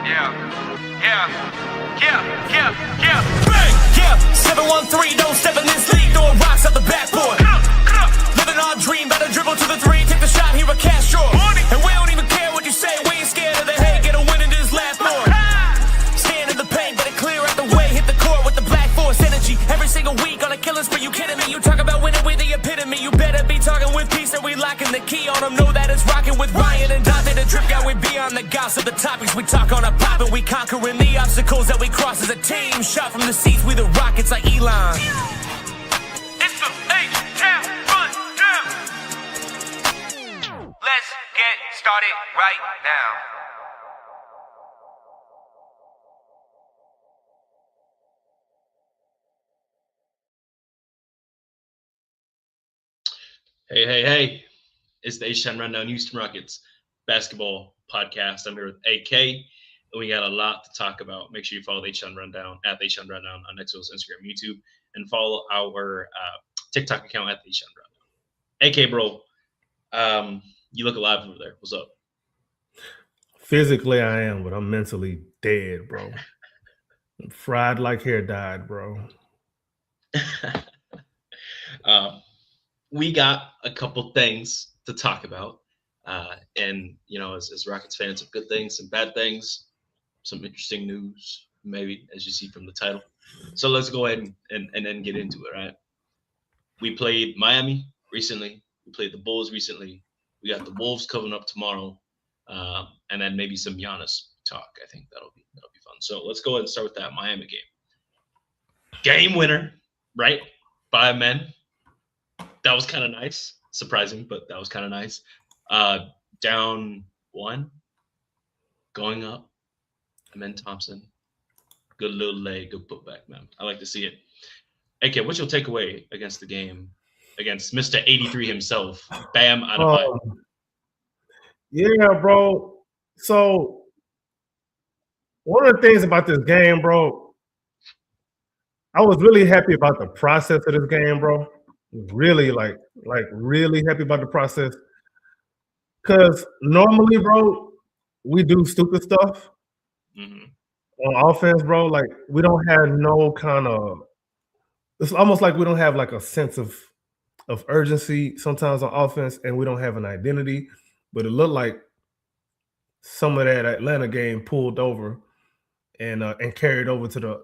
Bang! Yeah, 7-1-3, don't step in this league, throwing rocks out the backboard. Living our dream, better dribble to the three, take the shot, here a Castro. And we don't even care what you say, we ain't scared of the hate, get a win in this last board. Stand in the paint, better clear out the way, hit the court with the black force energy. Every single week on a killing spree, you kidding me? You talk about winning with the epitome, you better be talking with peace, and we locking the key on them. Know that it's rocking with Ryan and Dante, the drip guy, we beyond the gossip, the topics we talk on a pop, and we conquering the obstacles that we cross as a team. Shot from the seats, we the Rockets like Elon. It's the H-Town Rundown. Let's get started right now. Hey. It's the H-Town Rundown Houston Rockets basketball podcast. I'm here with AK, and we got a lot to talk about. Make sure you follow the H-Town Rundown at the H-Town Rundown on Xbox, Instagram, YouTube, and follow our TikTok account at the H-Town Rundown. AK, bro, you look alive over there. What's up? Physically, I am, but I'm mentally dead, bro. I'm fried like hair dyed, bro. We got a couple things to talk about. And, you know, as Rockets fans, some good things, some bad things, some interesting news, maybe, as you see from the title. So let's go ahead and then get into it, right? We played Miami recently. We played the Bulls recently. We got the Wolves coming up tomorrow. And then maybe some Giannis talk. I think that'll be fun. So let's go ahead and start with that Miami game. Game winner, right? 5 men. That was kind of nice. Surprising, but that was kind of nice. Down 1, going up. Amen Thompson. Good little leg, good putback, man. I like to see it. AK, what's your takeaway against the game against Mr. 83 himself? Bam Adebayo. Yeah, bro. So one of the things about this game, bro, I was really happy about the process of this game, bro. Really, like really happy about the process. Because normally, bro, we do stupid stuff on offense, bro. Like, we don't have no kind of – it's almost like we don't have, like, a sense of urgency sometimes on offense, and we don't have an identity. But it looked like some of that Atlanta game pulled over and carried over to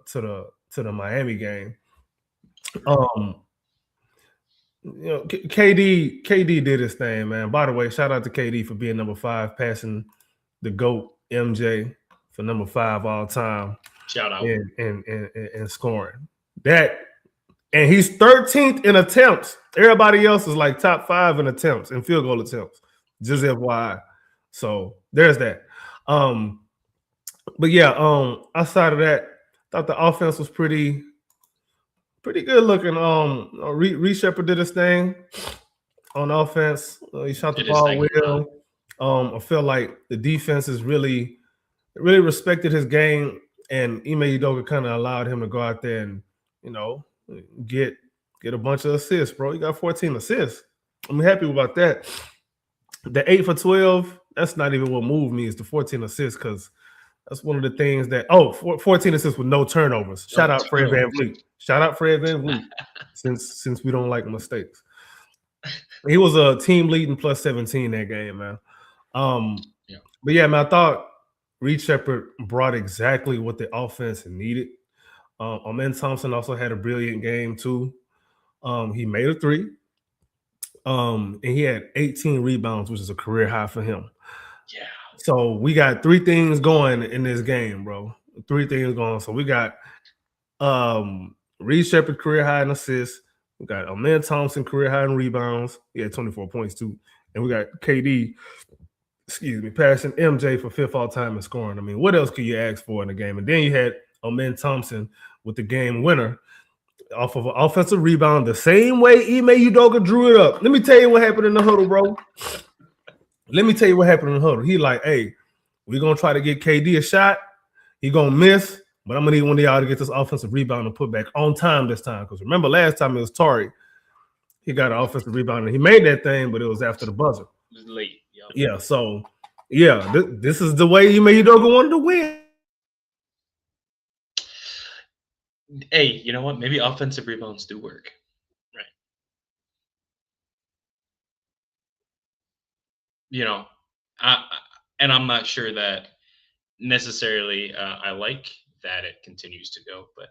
the Miami game. You know, KD did his thing, man. By the way, shout out to KD for being number 5, passing the GOAT MJ for number 5 all time. Shout out. And scoring. That, and he's 13th in attempts. Everybody else is like top 5 in attempts, in field goal attempts. Just FYI. So there's that. But yeah, outside of that, thought the offense was pretty good looking. Reed Shepherd did his thing on offense. He shot the ball well. I feel like the defense is really respected his game, and Ime Udoka kind of allowed him to go out there and, you know, get a bunch of assists, bro. He got 14 assists. I'm happy about that. The 8 for 12, that's not even what moved me, is the 14 assists, because that's one of the things that 14 assists with no turnovers. Shout out Fred VanVleet. Shout out Fred VanVleet, since we don't like mistakes. He was a team leading plus 17 that game, man. But yeah, man, I thought Reed Shepherd brought exactly what the offense needed. Amen Thompson also had a brilliant game too. He made a 3. And he had 18 rebounds, which is a career high for him. Yeah. So we got 3 things going in this game, bro. 3 things going. So we got Reed Shepherd career high in assists. We got Amen Thompson career high in rebounds. He had 24 points too. And we got KD, passing MJ for 5th all time in scoring. I mean, what else could you ask for in the game? And then you had Amen Thompson with the game winner off of an offensive rebound, the same way Ime Udoka drew it up. Let me tell you what happened in the huddle, bro. Let me tell you what happened in the huddle. He like, hey, we're going to try to get KD a shot. He going to miss, but I'm going to need one of y'all to get this offensive rebound and put back on time this time. Because remember last time it was Tari. He got an offensive rebound, and he made that thing, but it was after the buzzer. It was late. Yeah, so, yeah, this is the way Ime Udoka wanted to win. Hey, you know what? Maybe offensive rebounds do work. Right. You know, and I'm not sure that necessarily I like that it continues to go, but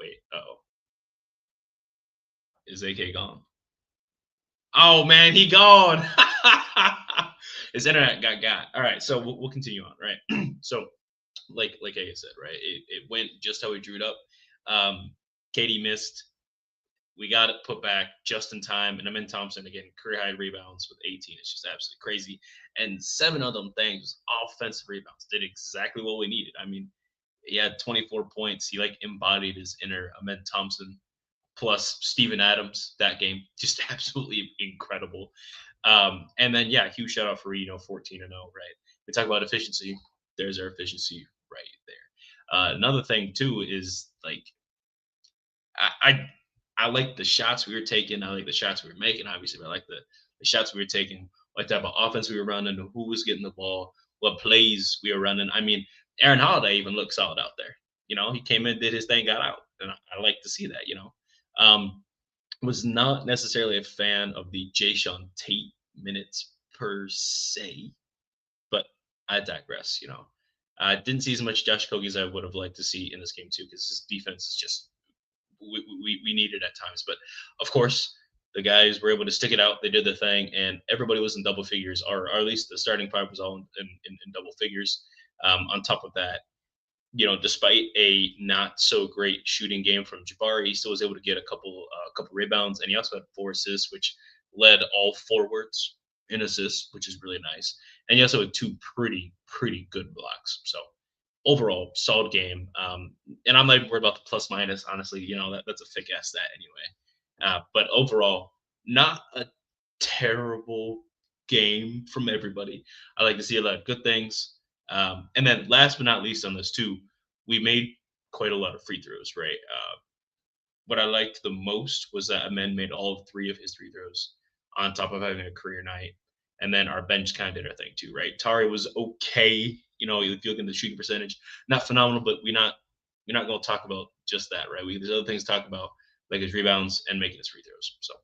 wait, oh, is AK gone? Oh man, he gone. His internet got. All right, so we'll continue on, right? So, like I said, right, it went just how we drew it up. Katie missed. We got it put back just in time, and Amin Thompson again, career high rebounds with 18. It's just absolutely crazy, and 7 of them things offensive rebounds did exactly what we needed. I mean, he had 24 points. He like embodied his inner Amin Thompson plus Steven Adams that game. Just absolutely incredible. And then yeah, huge shout out for 14-0, right? We talk about efficiency. There's our efficiency right there. Another thing too is like I like the shots we were taking. I like the shots we were making, obviously, but I like the shots we were taking, what type of offense we were running, who was getting the ball, what plays we were running. I mean, Aaron Holiday even looked solid out there. He came in, did his thing, got out. And I like to see that. Was not necessarily a fan of the Jayshawn Tate minutes per se, but I digress. I didn't see as much Josh Kogi as I would have liked to see in this game too, because his defense is just we need it at times. But of course, the guys were able to stick it out. They did the thing, and everybody was in double figures, or at least the starting five was all in double figures. On top of that, despite a not so great shooting game from Jabari, he still was able to get a couple rebounds, and he also had 4 assists, which led all forwards in assists, which is really nice. And he also had 2 pretty good blocks. So overall, solid game. And I'm not even worried about the plus minus. Honestly, that's a thick ass stat anyway. But overall, not a terrible game from everybody. I like to see a lot of good things. And then last but not least on this too, we made quite a lot of free throws, right? What I liked the most was that Amen made all 3 of his free throws on top of having a career night. And then our bench kind of did our thing too, right? Tari was okay. If you look at the shooting percentage, not phenomenal, but we're not going to talk about just that, right? There's other things to talk about, like his rebounds and making his free throws. So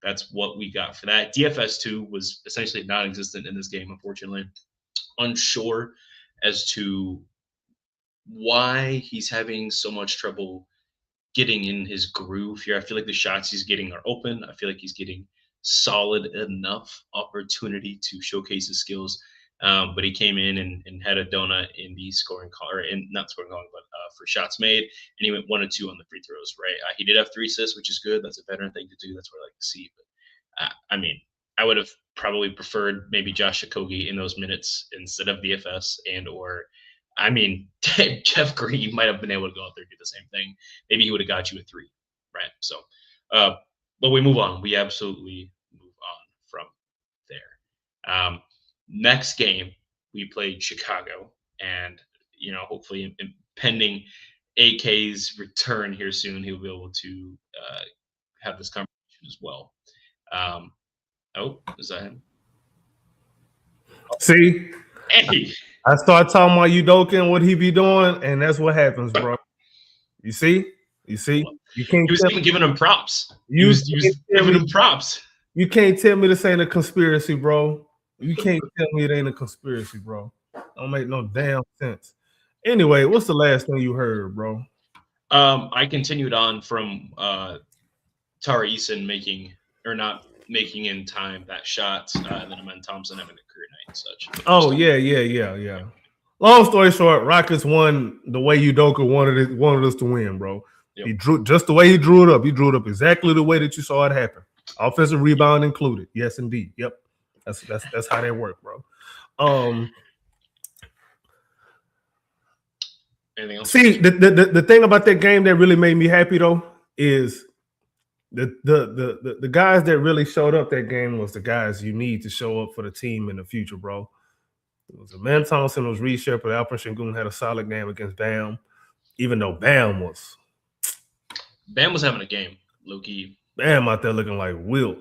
that's what we got for that. DFS 2 was essentially non-existent in this game, unfortunately. Unsure as to why he's having so much trouble getting in his groove here. I feel like the shots he's getting are open. I feel like he's getting solid enough opportunity to showcase his skills. But he came in and had a donut in the scoring call, or in not scoring call, but for shots made, and he went 1 or 2 on the free throws. Right, he did have 3 assists, which is good. That's a veteran thing to do. That's what I like to see. But I mean, I would have probably preferred maybe Josh Okogie in those minutes instead of DFS or. I mean, Jeff Green might have been able to go out there and do the same thing. Maybe he would have got you a 3, right? So, but we move on. We absolutely move on from there. Next game, we played Chicago, and hopefully, pending AK's return here soon, he'll be able to have this conversation as well. Oh, is that him? See, Hey. I start talking about Udoka, what he be doing, and that's what happens, bro. You see, you can't. He was even giving him props. You was giving him props. You can't tell me this ain't a conspiracy, bro. You can't tell me it ain't a conspiracy, bro. Don't make no damn sense. Anyway, what's the last thing you heard, bro? I continued on from Tara Eason not making in time that shot, and then Amen Thompson having a career night and such. Oh yeah. Long story short, Rockets won the way Udoka wanted us to win, bro. Yep. He drew just the way he drew it up. He drew it up exactly the way that you saw it happen. Offensive rebound included. Yes, indeed. Yep. That's how that worked, bro. Anything else? See, the thing about that game that really made me happy though is the guys that really showed up that game was the guys you need to show up for the team in the future, bro. It was Amen Thompson, it was Reed Shepard, Alperen Sengun had a solid game against Bam, even though Bam was having a game, low-key. Bam out there looking like Wilt.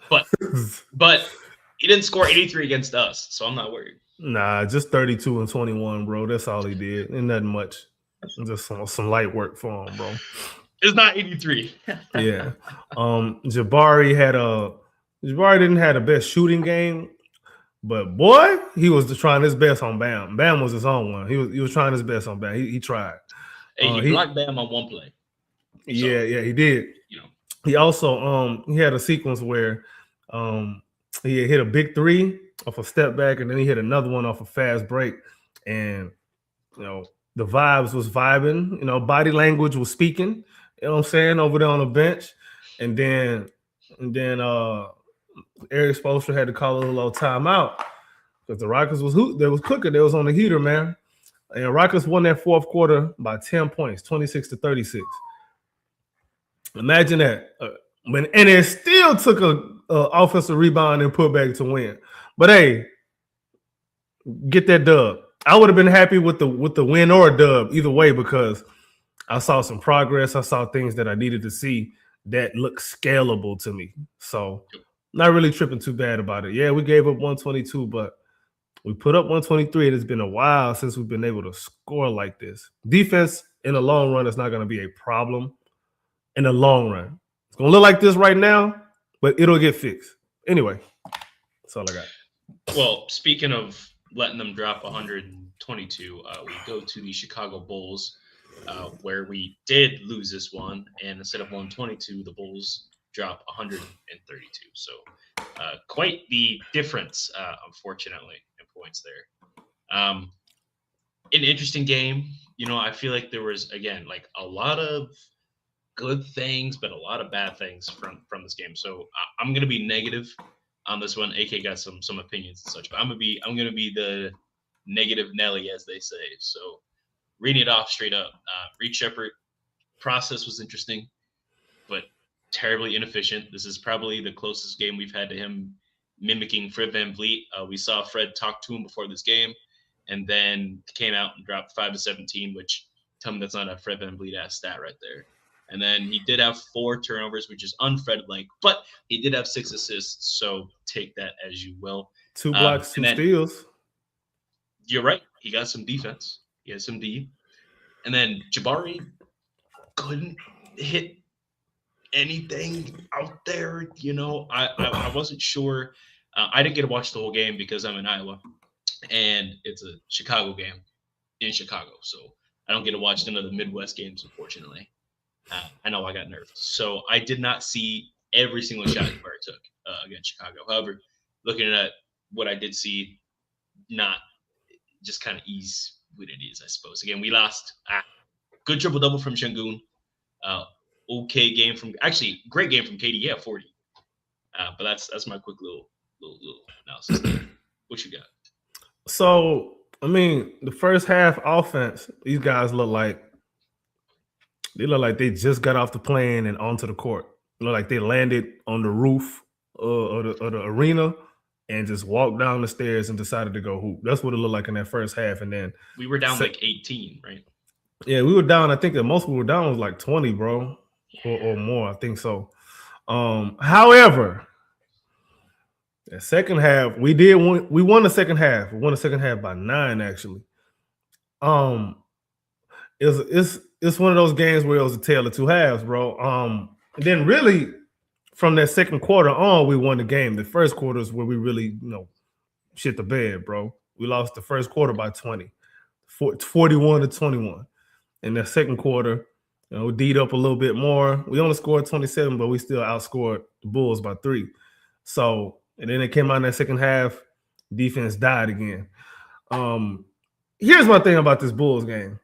But he didn't score 83 against us, so I'm not worried. Nah, just 32 and 21, bro. That's all he did. Ain't nothing much. Just some light work for him, bro. It's not 83. Yeah. Jabari didn't have the best shooting game, but boy, he was trying his best on Bam. Bam was his own one. He was trying his best on Bam. He tried. Hey, he blocked Bam on one play. Yeah, he did. You know, he also he had a sequence where he hit a big three off a step back, and then he hit another one off a fast break, and the vibes was vibing. Body language was speaking. You know what I'm saying, over there on the bench, and then Eric Spoelstra had to call a little timeout because the Rockets was cooking. They was on the heater, man. And Rockets won that fourth quarter by 10 points, 26-36. Imagine that. And it still took a offensive rebound and put back to win. But hey, get that dub. I would have been happy with the win or a dub either way, because I saw some progress. I saw things that I needed to see that look scalable to me. So not really tripping too bad about it. Yeah, we gave up 122, but we put up 123. It has been a while since we've been able to score like this. Defense in the long run is not going to be a problem in the long run. It's going to look like this right now, but it'll get fixed. Anyway, that's all I got. Well, speaking of letting them drop 122, we go to the Chicago Bulls, where we did lose this one, and instead of 122, the Bulls drop 132. So quite the difference, unfortunately, in points there. An interesting game. I feel like there was, again, like a lot of good things, but a lot of bad things from this game. So I'm going to be negative on this one. AK got some opinions and such, but I'm going to be the negative Nelly, as they say. So reading it off straight up, Reed Shepherd process was interesting, but terribly inefficient. This is probably the closest game we've had to him mimicking Fred VanVleet. We saw Fred talk to him before this game, and then came out and dropped 5 to 17, which, tell me that's not a Fred VanVleet ass stat right there. And then he did have 4 turnovers, which is unFred-like, but he did have 6 assists, so take that as you will. 2 blocks, 2 steals. You're right. He got some defense. He had some D. And then Jabari couldn't hit anything out there. I wasn't sure. I didn't get to watch the whole game because I'm in Iowa, and it's a Chicago game in Chicago, so I don't get to watch none of the Midwest games, unfortunately. I know I got nerfed, so I did not see every single shot Jabari took against Chicago. However, looking at what I did see, not just kind of ease what it is, I suppose. Again, we lost. Good triple-double from Şengün. Okay game from – actually, great game from KD. Yeah, 40. But that's my quick little analysis there. What you got? So, the first half offense, these guys look like they just got off the plane and onto the court. Look like they landed on the roof of the arena and just walked down the stairs and decided to go hoop. That's what it looked like in that first half. And then we were down like 18, right? Yeah, we were down. I think the most we were down was like 20, bro, or more. I think so. However, the second half, we won the second half. We won the second half by 9, actually. It's one of those games where it was a tale of 2 halves, bro. And then really from that second quarter on, we won the game. The first quarter is where we really, shit the bed, bro. We lost the first quarter by 20, 41-21. In the second quarter, we D'd up a little bit more. We only scored 27, but we still outscored the Bulls by 3. So, and then it came out in that second half, defense died again. Here's my thing about this Bulls game.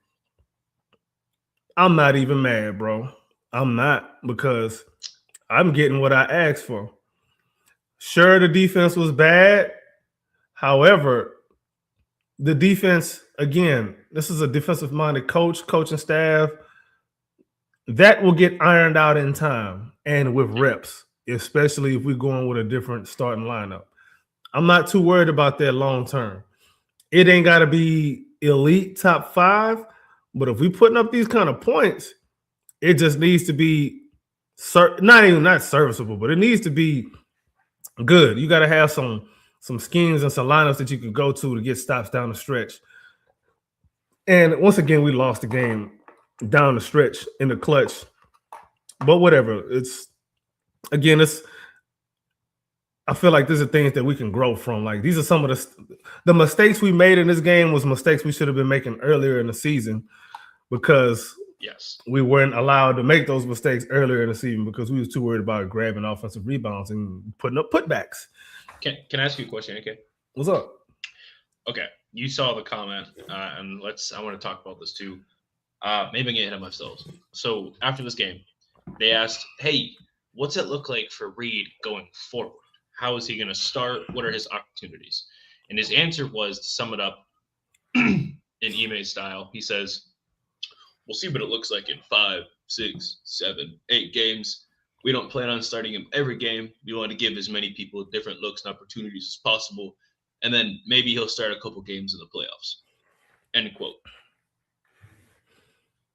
I'm not even mad, bro. I'm not, because I'm getting what I asked for. Sure, the defense was bad. However, the defense, again, this is a defensive-minded coaching staff. That will get ironed out in time and with reps, especially if we're going with a different starting lineup. I'm not too worried about that long term. It ain't got to be elite top 5, but if we're putting up these kind of points, it just needs to be not serviceable, but it needs to be good. You got to have some schemes and some lineups that you can go to get stops down the stretch. And once again, we lost the game down the stretch in the clutch. But whatever. I feel like these are things that we can grow from. Like these are some of the mistakes we made in this game was mistakes we should have been making earlier in the season because we weren't allowed to make those mistakes earlier in the season because we was too worried about grabbing offensive rebounds and putting up putbacks. Can I ask you a question, AK? What's up? Okay, you saw the comment, and I want to talk about this too. Maybe I'm getting ahead of myself. So after this game, they asked, "Hey, what's it look like for Reed going forward? How is he going to start? What are his opportunities?" And his answer was, to sum it up in Ime style, he says, "We'll see what it looks like in 5, 6, 7, 8 games. We don't plan on starting him every game. We want to give as many people different looks and opportunities as possible. And then maybe he'll start a couple games in the playoffs." End quote.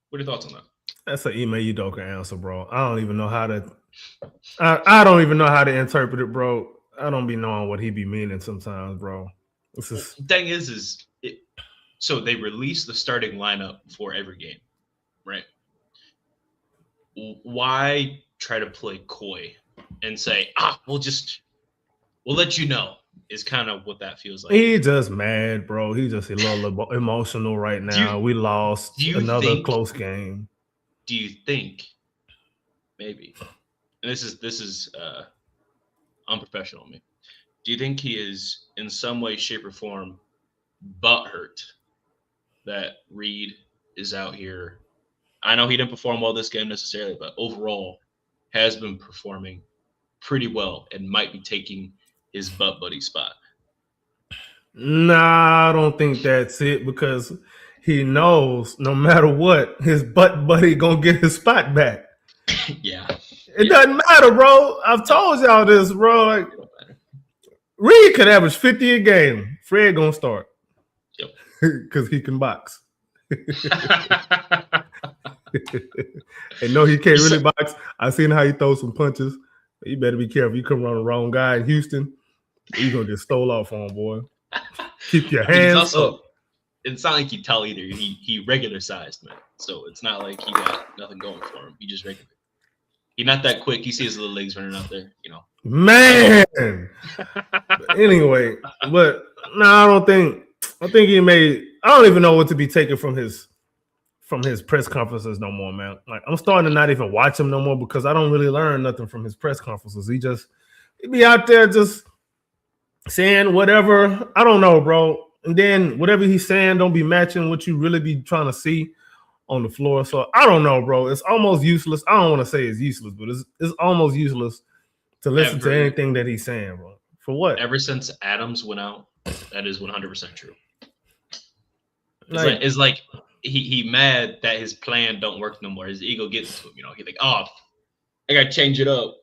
What are your thoughts on that? That's an Ime Udoka answer, bro. I don't even know how to. I don't even know how to interpret it, bro. I don't be knowing what he be meaning sometimes, bro. The thing is so they release the starting lineup for every game, right? Why try to play coy and say, we'll let you know, is kind of what that feels like. He just mad, bro. He just a little emotional right now. We lost another close game. Do you think maybe, and this is unprofessional of me, do you think he is in some way, shape, or form butthurt that Reed is out here? I know he didn't perform well this game necessarily, but overall has been performing pretty well and might be taking his butt buddy spot. Nah, I don't think that's it because he knows no matter what, his butt buddy gonna get his spot back. Yeah. It doesn't matter, bro. I've told y'all this, bro. Like, Reed could average 50 a game. Fred gonna start. Yep. Because he can box. And no, he can't really box. I seen how he throws some punches. You better be careful. You come around the wrong guy in Houston, you're gonna get stole off on, boy. Keep your hands up. It's not like you tell either. He regular sized, man. So it's not like he got nothing going for him. He just regular. He's not that quick. You see his little legs running out there, you know. Man. But anyway, but no, I think he made. I don't even know what to be taken from his press conferences no more, man. Like I'm starting to not even watch him no more because I don't really learn nothing from his press conferences. He be out there just saying whatever. I don't know, bro. And then whatever he's saying don't be matching what you really be trying to see on the floor. So I don't know, bro. It's almost useless. I don't want to say it's useless, but it's almost useless to listen to anything that he's saying, bro. For what? Ever since Adams went out, that is 100% true. It's like he mad that his plan don't work no more. His ego gets to him, you know. He's like, I gotta change it up.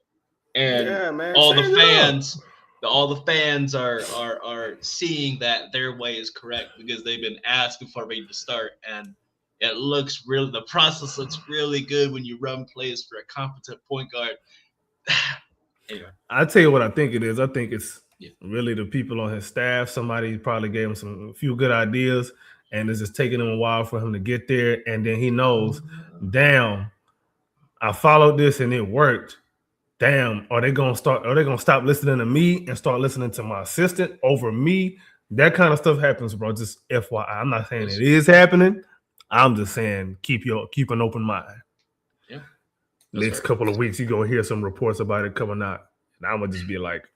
And all the fans are seeing that their way is correct because they've been asking for Reed to start, and the process looks really good when you run plays for a competent point guard. Anyway, I'll tell you what I think it is. I think it's really the people on his staff. Somebody probably gave him a few good ideas, and it's just taking him a while for him to get there. And then he knows, damn, I followed this and it worked. Damn, are they gonna stop listening to me and start listening to my assistant over me? That kind of stuff happens, bro. Just FYI. I'm not saying it is happening. I'm just saying keep an open mind. Yeah. Next couple of weeks, you're gonna hear some reports about it coming out. And I'm gonna just be like,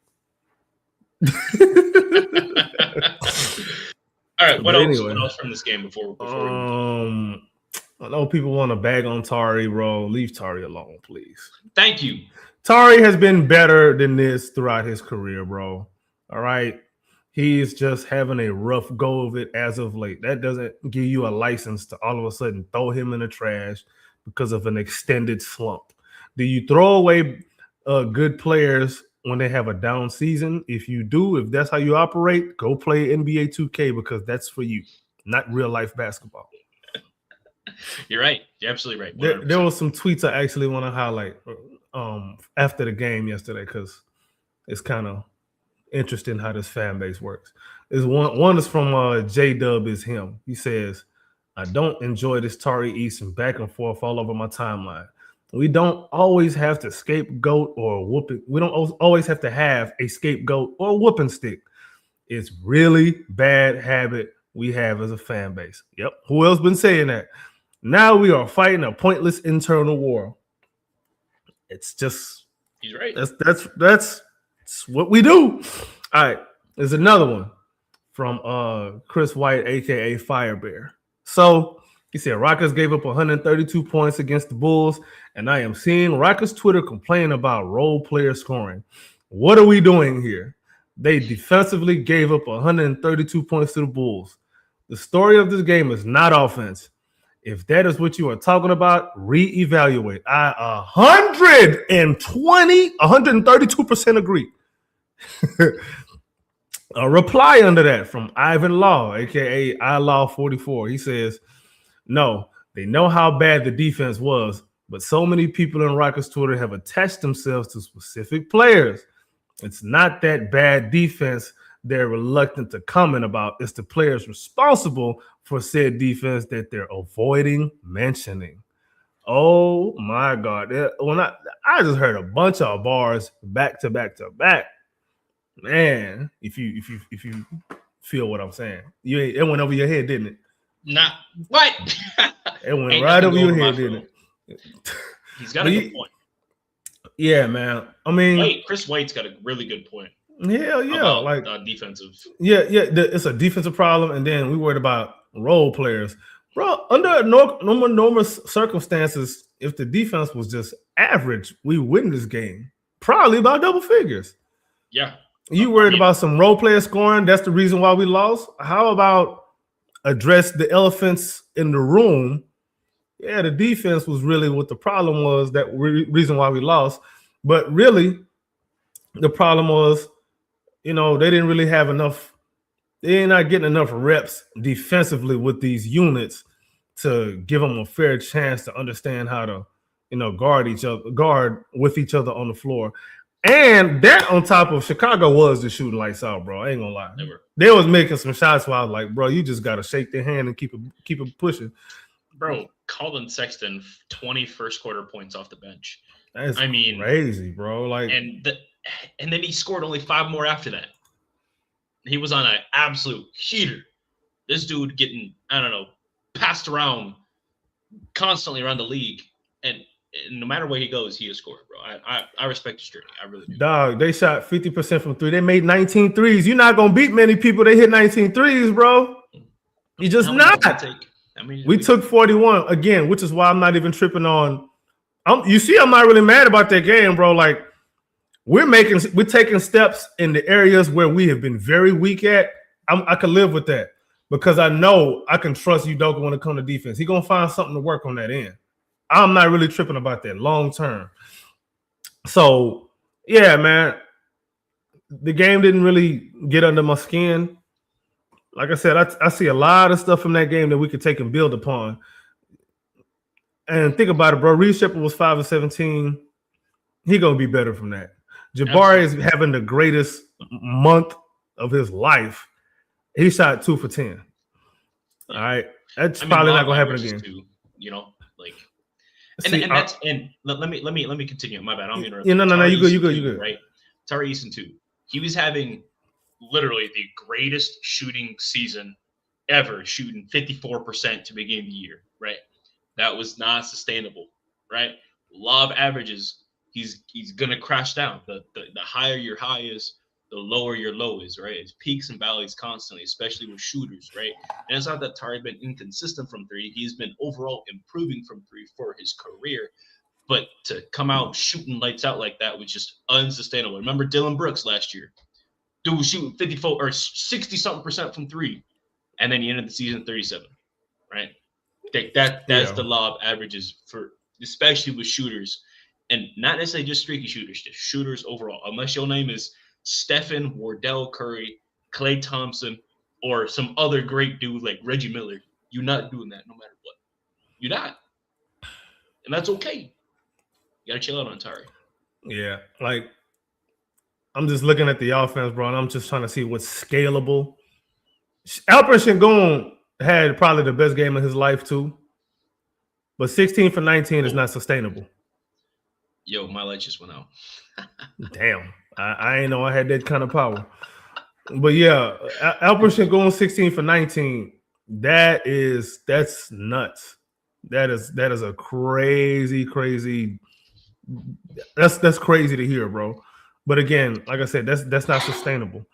all right, what else from this game before I know people want to bag on Tari, bro. Leave Tari alone, please. Thank you. Tari has been better than this throughout his career, bro. All right. He's just having a rough go of it as of late. That doesn't give you a license to all of a sudden throw him in the trash because of an extended slump. Do you throw away good players when they have a down season? If you do, if that's how you operate, go play NBA 2K because that's for you, not real life basketball. You're right. You're absolutely right. There was some tweets I actually want to highlight after the game yesterday because it's kind of interesting how this fan base works. Is one is from J-Dub is him. He says, I don't enjoy this Tari Eason back and forth all over my timeline. We don't always have to scapegoat or whooping. We don't always have to have a scapegoat or whooping stick. It's really bad habit we have as a fan base. Yep. Who else been saying that? Now we are fighting a pointless internal war. It's just He's right. That's what we do. All right. There's another one from Chris White, aka Firebear. So he said Rockets gave up 132 points against the Bulls, and I am seeing Rockets Twitter complain about role player scoring. What are we doing here? They defensively gave up 132 points to the Bulls. The story of this game is not offense. If that is what you are talking about, reevaluate. I 132% agree. A reply under that from Ivan Law, aka iLaw44. He says, no, they know how bad the defense was, but so many people in Rockets Twitter have attached themselves to specific players. It's not that bad defense they're reluctant to comment about. It's the players responsible for said defense that they're avoiding mentioning. Oh my God. When I just heard a bunch of bars back to back to back. Man, if you feel what I'm saying. It went over your head, didn't it? Not what? It went right over your head, didn't it? He's got a good point. Yeah, man. I mean, Chris White's got a really good point. Hell yeah, about, like defensive. Yeah, it's a defensive problem, and then we worried about role players, bro. Under normal circumstances, if the defense was just average, we win this game probably by double figures. Yeah, you worried about some role player scoring? That's the reason why we lost. How about address the elephants in the room? Yeah, the defense was really what the problem was. That reason why we lost, but really, the problem was, they didn't really have enough. They're not getting enough reps defensively with these units to give them a fair chance to understand how to, guard with each other on the floor. And that on top of Chicago was the shooting lights out, bro. I ain't gonna lie. They was making some shots where I was like, bro, you just gotta shake their hand and keep it pushing. Bro, Colin Sexton, 20 first quarter points off the bench. That's crazy, bro. Like, and then he scored only 5 more after that. He was on an absolute heater. This dude getting, passed around constantly around the league. And no matter where he goes, he is scored, bro. I respect his journey. I really do. Dog, they shot 50% from 3. They made 19 threes. You're not going to beat many people. They hit 19 threes, bro. You just not. We took 41 again, which is why I'm not even tripping on. You see, I'm not really mad about that game, bro. Like, we're taking steps in the areas where we have been very weak at. I can live with that because I know I can trust Udoka when it comes to defense. He's gonna find something to work on that end. I'm not really tripping about that long term. So yeah, man, the game didn't really get under my skin. Like I said, I see a lot of stuff from that game that we could take and build upon. And think about it, bro. Reed Sheppard was 5 of 17. He gonna be better from that. Jabari is having the greatest month of his life. He shot 2 for 10. All right, that's probably not gonna happen again. Too, let me continue. My bad. I'm interrupting. Yeah, no, you good. Right, Tari Eason too. He was having literally the greatest shooting season ever, shooting 54% to begin the year. Right, that was not sustainable. Right, law of averages. He's gonna crash down. The higher your high is, the lower your low is, right? It's peaks and valleys constantly, especially with shooters, right? And it's not that Tari's been inconsistent from 3. He's been overall improving from 3 for his career. But to come out shooting lights out like that was just unsustainable. Remember Dylan Brooks last year? Dude was shooting 54 or 60-something% from 3. And then he ended the season 37, right? That's the law of averages for especially with shooters. And not necessarily just streaky shooters, just shooters overall. Unless your name is Stephen Wardell Curry, Klay Thompson, or some other great dude like Reggie Miller, you're not doing that no matter what. You're not. And that's okay. You got to chill out on Tari. Yeah, like, I'm just looking at the offense, bro, and I'm just trying to see what's scalable. Alperen Sengun had probably the best game of his life too. But 16 for 19 is not sustainable. Yo, my light just went out. Damn. I ain't know I had that kind of power. But yeah, Alperson going 16 for 19. That's nuts. That is a crazy. That's crazy to hear, bro. But again, like I said, that's not sustainable.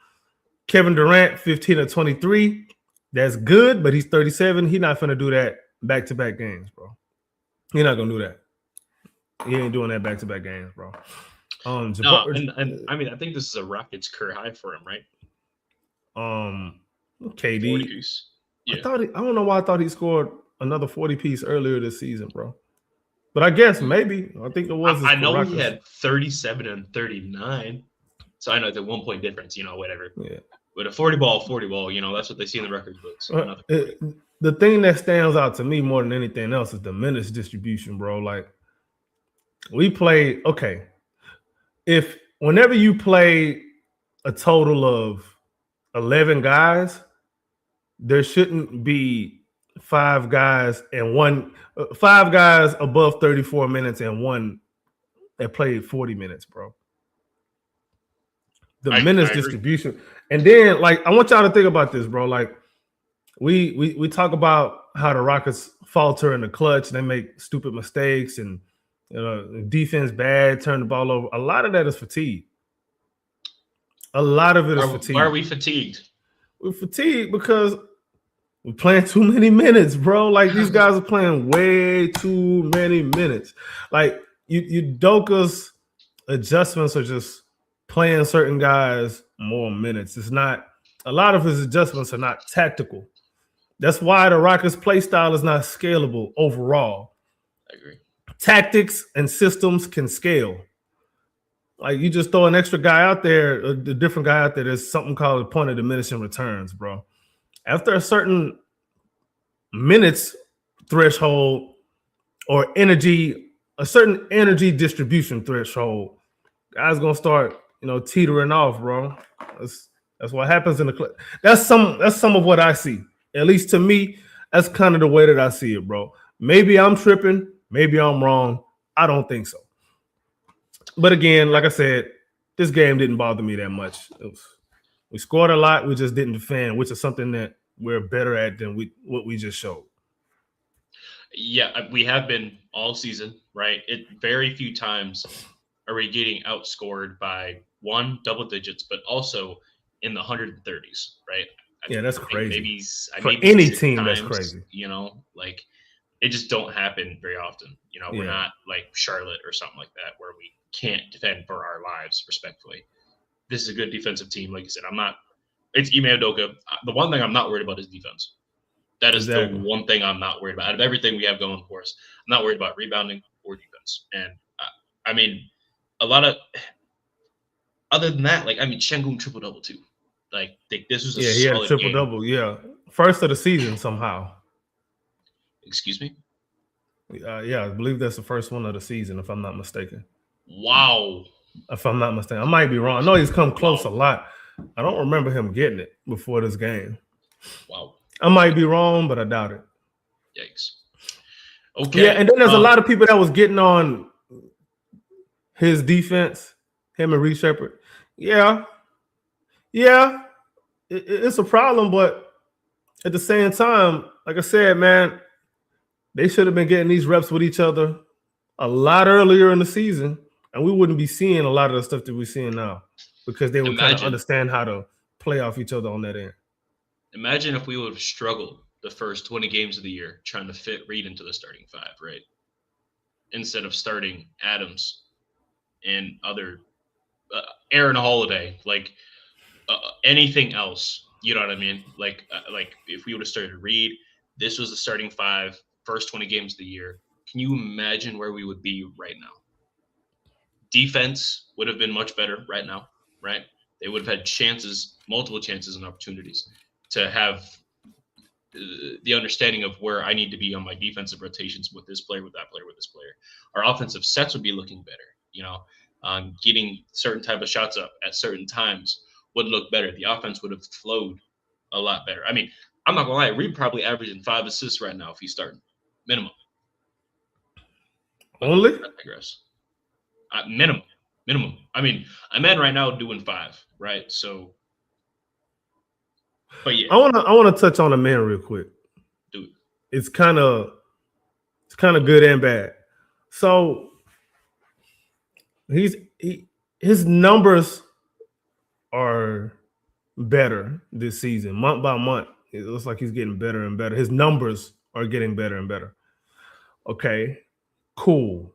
Kevin Durant, 15 or 23. That's good, but he's 37. He's not gonna do that back-to-back games, bro. He's not gonna do that. He ain't doing that back-to-back games, bro. No, and I mean, I think this is a Rockets career high for him, right? KD. 40 piece. Yeah. I don't know why I thought he scored another 40 piece earlier this season, bro. But I guess maybe. I think it was. I know he had 37 and 39. So I know it's a 1 point difference, whatever. Yeah. But a 40 ball, that's what they see in the record books. The thing that stands out to me more than anything else is the minutes distribution, bro. Like, we play, okay. Whenever you play a total of 11 guys, there shouldn't be 5 guys above 34 minutes and one that played 40 minutes, bro. The minutes distribution. And then, like, I want y'all to think about this, bro. Like, we talk about how the Rockets falter in the clutch, they make stupid mistakes, and defense bad, turn the ball over. A lot of that is fatigue. A lot of it is fatigue. Why are we fatigued? We're fatigued because we're playing too many minutes, bro. Like, these guys are playing way too many minutes. Like, Udoka's adjustments are just playing certain guys more minutes. It's not, a lot of his adjustments are not tactical. That's why the Rockets play style is not scalable overall. I agree. Tactics and systems can scale. Like, you just throw an extra guy out there, a different guy out there, there's something called a point of diminishing returns, bro. After a certain minutes threshold or a certain energy distribution threshold, guys gonna start, teetering off, bro. That's what happens in the club. That's some of what I see. At least to me, that's kind of the way that I see it, bro. Maybe I'm tripping. Maybe I'm wrong. I don't think so. But again, like I said, this game didn't bother me that much. We scored a lot. We just didn't defend, which is something that we're better at than what we just showed. Yeah, we have been all season, right? Very few times are we getting outscored by double digits, but also in the 130s, right? That's crazy. Maybe for any team, that's crazy. Like, it just don't happen very often. We're not like Charlotte or something like that where we can't defend for our lives, respectfully. This is a good defensive team. Like you said, it's Ime Udoka. The one thing I'm not worried about is defense. That is the one thing I'm not worried about. Out of everything we have going for us, I'm not worried about rebounding or defense. And I mean, a lot of, other than that, Şengün triple-double too. Like, this was a solid he had a triple-double, yeah. First of the season somehow. Excuse me? I believe that's the first one of the season, if I'm not mistaken. Wow. If I'm not mistaken. I might be wrong. I know he's come close a lot. I don't remember him getting it before this game. Wow. I might be wrong, but I doubt it. Yikes. Okay. Yeah, and then there's a lot of people that was getting on his defense, him and Reece Shepherd. Yeah, it's a problem, but at the same time, like I said, man, they should have been getting these reps with each other a lot earlier in the season, and we wouldn't be seeing a lot of the stuff that we're seeing now because they would kind of understand how to play off each other on that end. Imagine if we would have struggled the first 20 games of the year trying to fit Reed into the starting 5, right? Instead of starting Adams and other Aaron Holiday, anything else, you know what I mean? Like if we would have started Reed, this was the starting 5, first 20 games of the year. Can you imagine where we would be right now? Defense would have been much better right now, right? They would have had chances, multiple chances and opportunities to have the understanding of where I need to be on my defensive rotations with this player, with that player, with this player. Our offensive sets would be looking better, getting certain type of shots up at certain times would look better. The offense would have flowed a lot better. I mean, I'm not gonna lie, Reed probably averaging 5 assists right now if he's starting. Minimum. Only? I digress. Minimum. I mean, Ahmed right now doing 5, right? So, but yeah, I wanna touch on a man real quick. dude. It's kind of good and bad. So his numbers are better this season, month by month. It looks like he's getting better and better. His numbers are getting better and better. Okay, cool.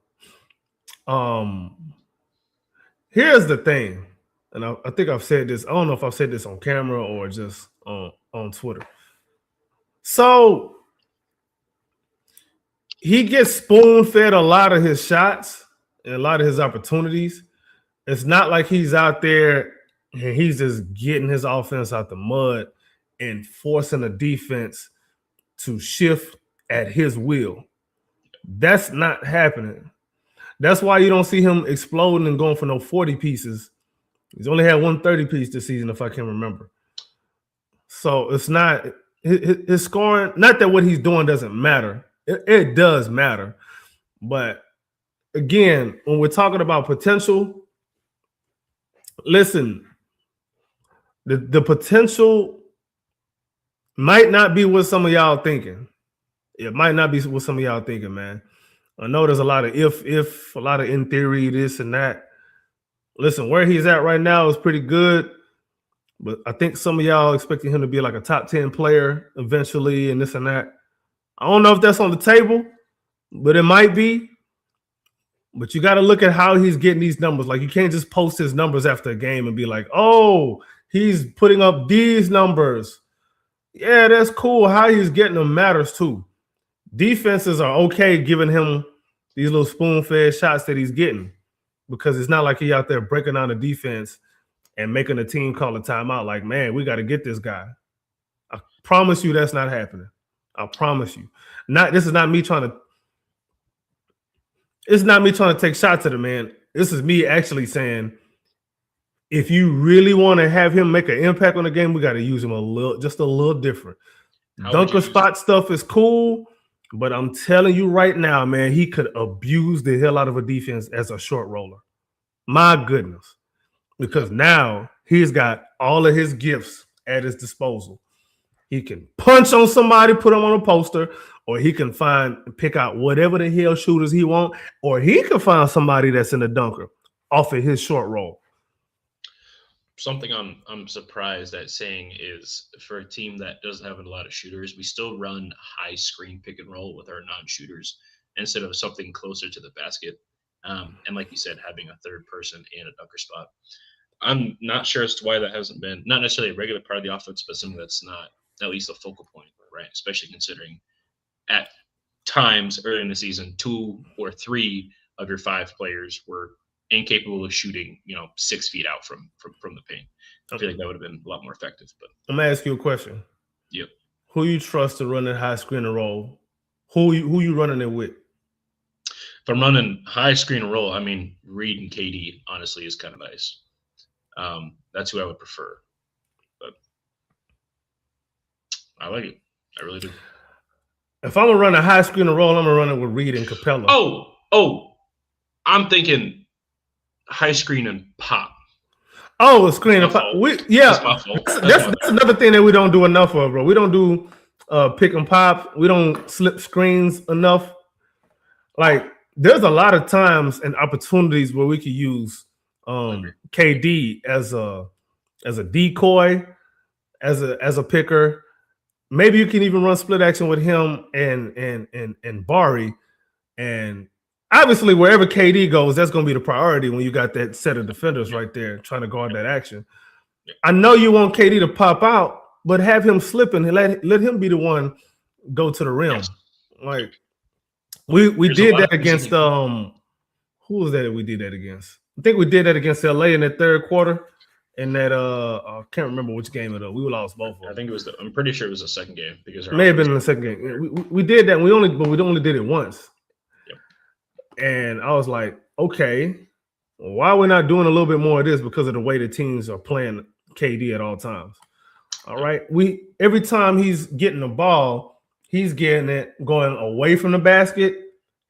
Here's the thing, and I think I've said this. I don't know if I've said this on camera or just on Twitter. So he gets spoon-fed a lot of his shots and a lot of his opportunities. It's not like he's out there and he's just getting his offense out the mud and forcing the defense to shift at his will. That's not happening. That's why you don't see him exploding and going for no 40 pieces. He's only had 130 piece this season, if I can remember. So it's not his scoring, not that what he's doing doesn't matter. It does matter. But again, when we're talking about potential, listen, the potential might not be what some of y'all thinking. It might not be what some of y'all thinking, man. I know there's a lot of if, a lot of in theory, this and that. Listen, where he's at right now is pretty good, but I think some of y'all expecting him to be like a top 10 player eventually and this and that. I don't know if that's on the table, but it might be. But you got to look at how he's getting these numbers. Like, you can't just post his numbers after a game and be like, oh, he's putting up these numbers. Yeah, that's cool. How he's getting them matters too. Defenses are okay giving him these little spoon-fed shots that he's getting, because it's not like he out there breaking down the defense and making a team call a timeout like, man, we got to get this guy. I promise you that's not happening. I promise you. It's not me trying to take shots at him, man. This is me actually saying, if you really want to have him make an impact on the game, we got to use him just a little different. Dunker spot stuff is cool, but I'm telling you right now, man, he could abuse the hell out of a defense as a short roller. My goodness. Because now he's got all of his gifts at his disposal. He can punch on somebody, put them on a poster, or he can pick out whatever the hell shooters he wants, or he can find somebody that's in the dunker off of his short roll. Something I'm surprised at saying is, for a team that doesn't have a lot of shooters, we still run high screen pick and roll with our non-shooters instead of something closer to the basket. And like you said, having a third person in a dunker spot. I'm not sure as to why that hasn't been, not necessarily a regular part of the offense, but something that's not at least a focal point, right? Especially considering at times early in the season, 2 or 3 of your 5 players were incapable of shooting, 6 feet out from the paint. I feel like that would have been a lot more effective. But I'm gonna ask you a question. Yep. Who you trust to run that high screen and roll? Who you running it with? If I'm running high screen and roll, I mean, Reed and KD honestly is kind of nice. That's who I would prefer. But I like it. I really do. If I'm gonna run a high screen and roll, I'm gonna run it with Reed and Capella. Oh, I'm thinking high screen and pop. Oh, screen and pop. That's my fault. That's another thing that we don't do enough of, bro. We don't do pick and pop. We don't slip screens enough. Like, there's a lot of times and opportunities where we could use KD as a decoy, as a picker. Maybe you can even run split action with him and Bari. And obviously, wherever KD goes, that's going to be the priority when you got that set of defenders right there trying to guard that action. I know you want KD to pop out, but have him slipping and let him be the one go to the rim. Yes. Like, we did that against who was that we did that against? I think we did that against LA in that third quarter. And that I can't remember which game it was. We lost both of them. I think it was I'm pretty sure it was the second game, because it may have been in the second game. We did that, and we only did it once. Yep. And I was like, okay, why are we not doing a little bit more of this? Because of the way the teams are playing KD at all times. All right. Every time he's getting the ball, he's getting it going away from the basket.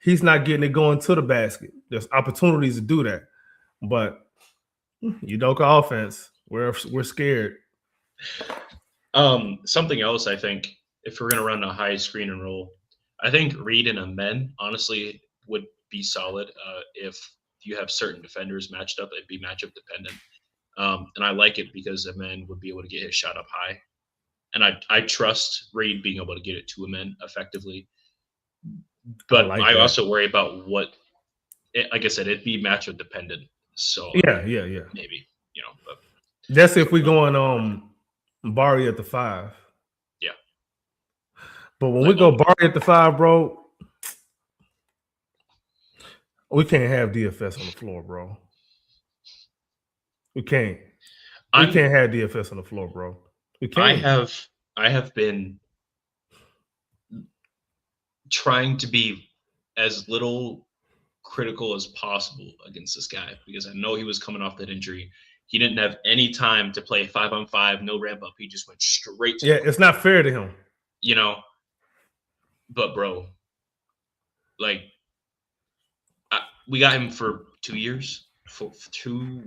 He's not getting it going to the basket. There's opportunities to do that. But Udoka offense, we're scared. Something else, I think, if we're gonna run a high screen and roll, I think Reed and a men honestly would be solid. If you have certain defenders matched up, it'd be matchup dependent. And I like it because a man would be able to get his shot up high, and I trust Reed being able to get it to a man effectively. But I also worry about like I said, it'd be matchup dependent. So yeah, maybe but that's if we going Bari at the 5. Yeah. But when we go Bari at the 5, bro, we can't have DFS on the floor, bro. We can't. We can't have DFS on the floor, bro. We can't. I have been trying to be as little critical as possible against this guy because I know he was coming off that injury. He didn't have any time to play 5-on-5, no ramp up. He just went straight to it's not fair to him. But bro, like we got him for 2 years. For 2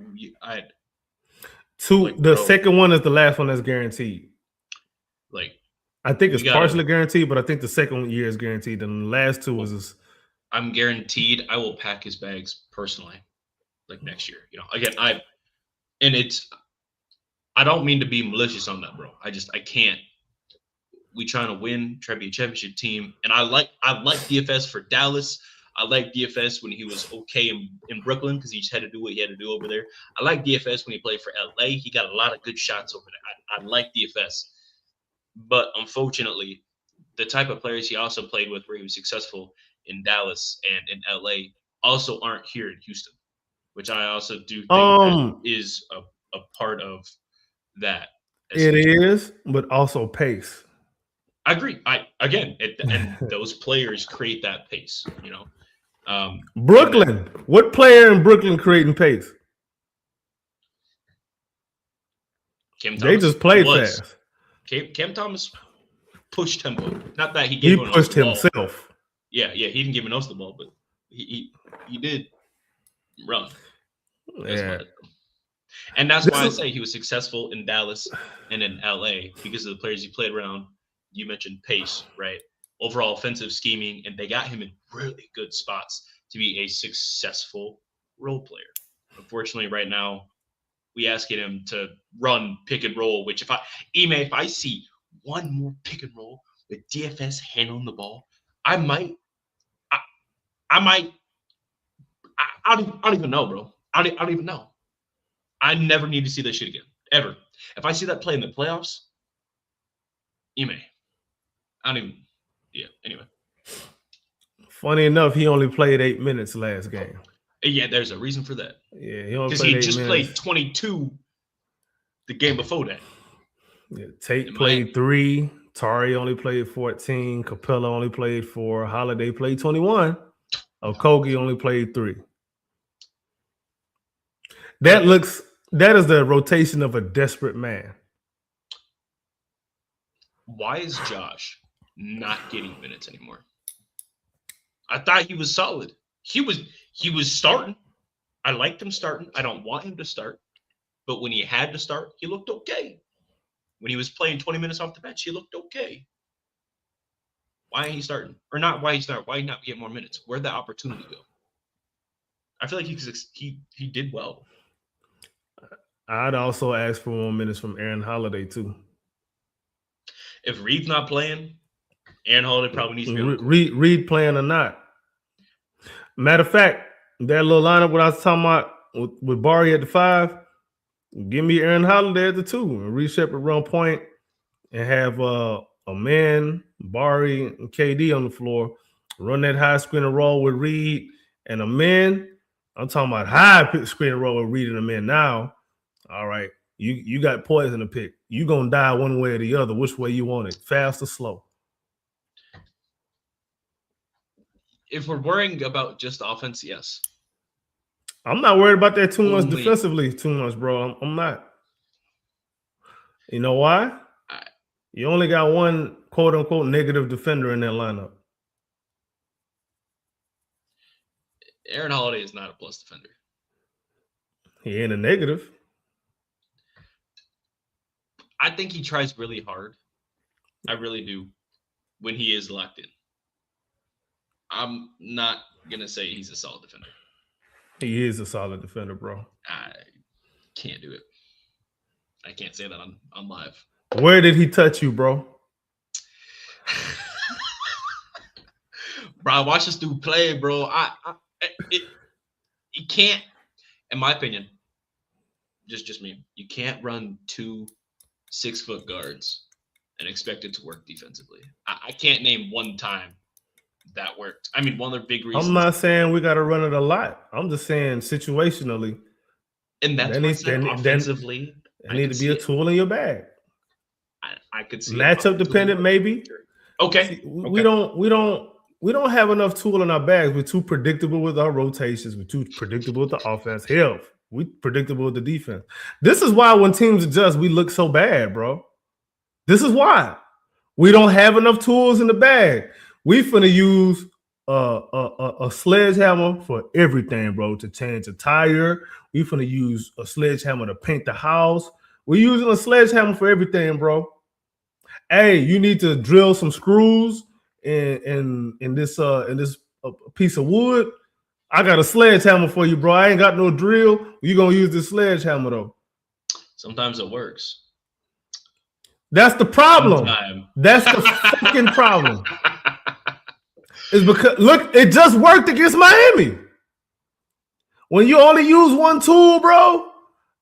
the second one is the last one that's guaranteed. Like I think it's partially guaranteed, but I think the second year is guaranteed. And the last 2 is I'm guaranteed I will pack his bags personally, like next year. Again, I don't mean to be malicious on that, bro. I can't. We trying to win, try to be a championship team, and I like DFS for Dallas. I like DFS when he was okay in Brooklyn because he just had to do what he had to do over there. I like DFS when he played for LA. He got a lot of good shots over there. I like DFS, but unfortunately, the type of players he also played with, where he was successful in Dallas and in LA, also aren't here in Houston, which I also do think that is a part of that. It is, but also pace. I agree. And those players create that pace. Brooklyn. What player in Brooklyn creating pace? Cam Thomas they just played fast. Cam Thomas pushed tempo. Not that he pushed himself. Yeah, he didn't give us the ball, but he did run. And that's why I say he was successful in Dallas and in LA because of the players he played around. You mentioned pace, right? Overall offensive scheming, and they got him in really good spots to be a successful role player. Unfortunately, right now, we asking him to run pick and roll, which if I see one more pick and roll with DFS handling the ball, I don't even know, bro. I don't even know. I never need to see that shit again, ever. If I see that play in the playoffs, anyway. Funny enough, he only played 8 minutes last game. Yeah, there's a reason for that. Yeah, because he just played 22 the game before that. Yeah, Tate played 3. Tari only played 14. Capella only played 4. Holiday played 21. Okogie only played 3. That is the rotation of a desperate man. Why is Josh not getting minutes anymore? I thought he was solid. He was starting. I liked him starting. I don't want him to start. But when he had to start, he looked okay. When he was playing 20 minutes off the bench, he looked okay. Why ain't he starting? Or not why he's not. Why not get more minutes? Where'd the opportunity go? I feel like he did well. I'd also ask for more minutes from Aaron Holiday, too. If Reed's not playing, Aaron Holiday probably needs to be Reed playing or not. Matter of fact, that little lineup what I was talking about with Bari at the 5, give me Aaron Holiday at the 2 and Reed Shepherd run point and have a man, Bari, and KD on the floor. Run that high screen and roll with Reed and a man. I'm talking about high screen and roll with Reed and a man now. All right. You got poison to pick. You gonna die one way or the other. Which way you want it? Fast or slow? If we're worrying about just offense, yes. I'm not worried about that too much defensively. Too much, bro. I'm not. You know why? You only got one quote unquote negative defender in that lineup. Aaron Holiday is not a plus defender. He ain't a negative. I think he tries really hard. I really do when he is locked in. I'm not going to say he's a solid defender. He is a solid defender, bro. I can't do it. I can't say that on live. Where did he touch you, bro? Bro, watch this dude play, bro. You can't, in my opinion, just me, you can't run 2 6-foot guards and expect it to work defensively. I can't name one time that worked. I mean, one of the big reasons. I'm not saying we got to run it a lot. I'm just saying situationally. And that's offensively. There need to be a tool in your bag. I could see matchup dependent, maybe. Okay. See, we don't have enough tool in our bags. We're too predictable with our rotations. We're too predictable with the offense. Hell, we predictable with the defense. This is why when teams adjust, we look so bad, bro. This is why we don't have enough tools in the bag. We finna use a sledgehammer for everything, bro. To change a tire, we finna use a sledgehammer to paint the house. We're using a sledgehammer for everything, bro. Hey, you need to drill some screws in this piece of wood. I got a sledgehammer for you, bro. I ain't got no drill. You gonna use this sledgehammer though? Sometimes it works. That's the problem. Sometime. That's the fucking problem. It's because look, it just worked against Miami. When you only use one tool, bro,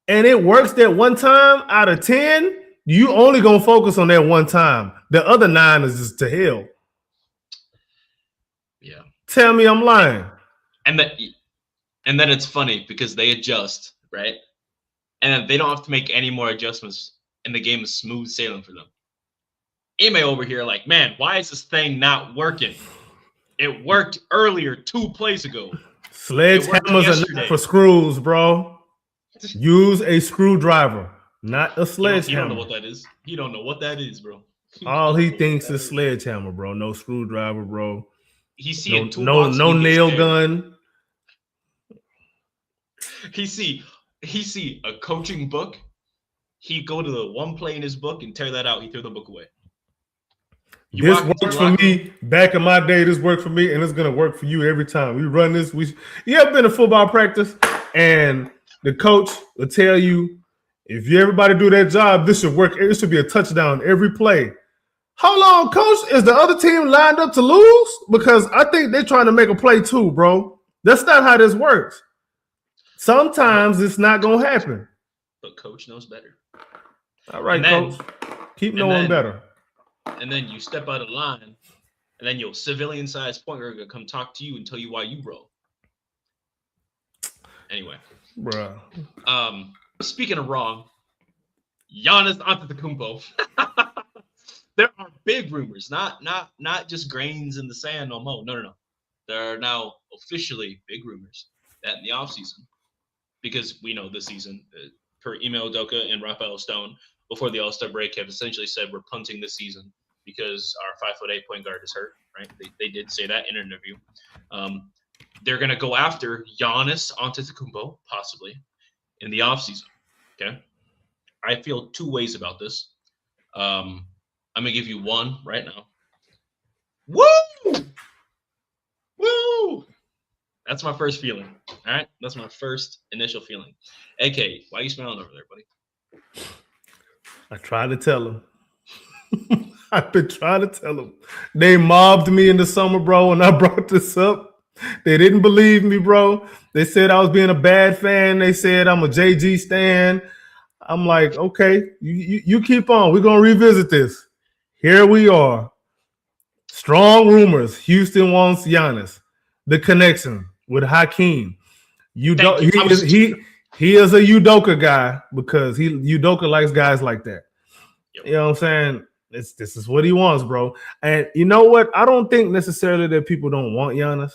and it works that one time out of 10, you only gonna focus on that one time. The other 9 is just to hell. Yeah. Tell me I'm lying. And then it's funny because they adjust, right? And then they don't have to make any more adjustments, and the game is smooth sailing for them. Ime over here like, man, why is this thing not working? It worked earlier 2 plays ago. Sledgehammers are not for screws, bro. Use a screwdriver, not a sledgehammer. You don't know what that is. You don't know what that is, bro. All he thinks is sledgehammer, bro. No screwdriver, bro. He's seeing no nail gun. He see a coaching book. He go to the one play in his book and tear that out. He threw the book away. This works for me. Back in my day, this worked for me, and it's gonna work for you every time. We run this. You ever been to football practice and the coach will tell you, if you everybody do that job, this should work. It should be a touchdown every play. How long, coach? Is the other team lined up to lose? Because I think they're trying to make a play too, bro. That's not how this works. Sometimes it's not gonna happen. But coach knows better. All right, coach. Keep knowing better. And then you step out of line, and then your civilian-sized point guard gonna come talk to you and tell you why you broke. Anyway, bro. Speaking of wrong, Giannis Antetokounmpo. There are big rumors, not just grains in the sand no more. No. There are now officially big rumors that in the offseason, because we know this season, per Ime Udoka and Rafael Stone, before the All-Star break, have essentially said we're punting this season because our 5'8" point guard is hurt, right? They did say that in an interview. They're going to go after Giannis Antetokounmpo, possibly, in the offseason, okay? I feel 2 ways about this. I'm going to give you one right now. Woo! Woo! That's my first feeling, all right? That's my first initial feeling. AK, why are you smiling over there, buddy? I tried to tell him. I've been trying to tell him. They mobbed me in the summer, bro, when I brought this up. They didn't believe me, bro. They said I was being a bad fan. They said I'm a JG stan. I'm like, okay, you keep on. We're going to revisit this. Here we are. Strong rumors. Houston wants Giannis. The connection with Hakeem. He is a Udoka guy because Udoka likes guys like that. Yep. You know what I'm saying? This is what he wants, bro. And you know what? I don't think necessarily that people don't want Giannis.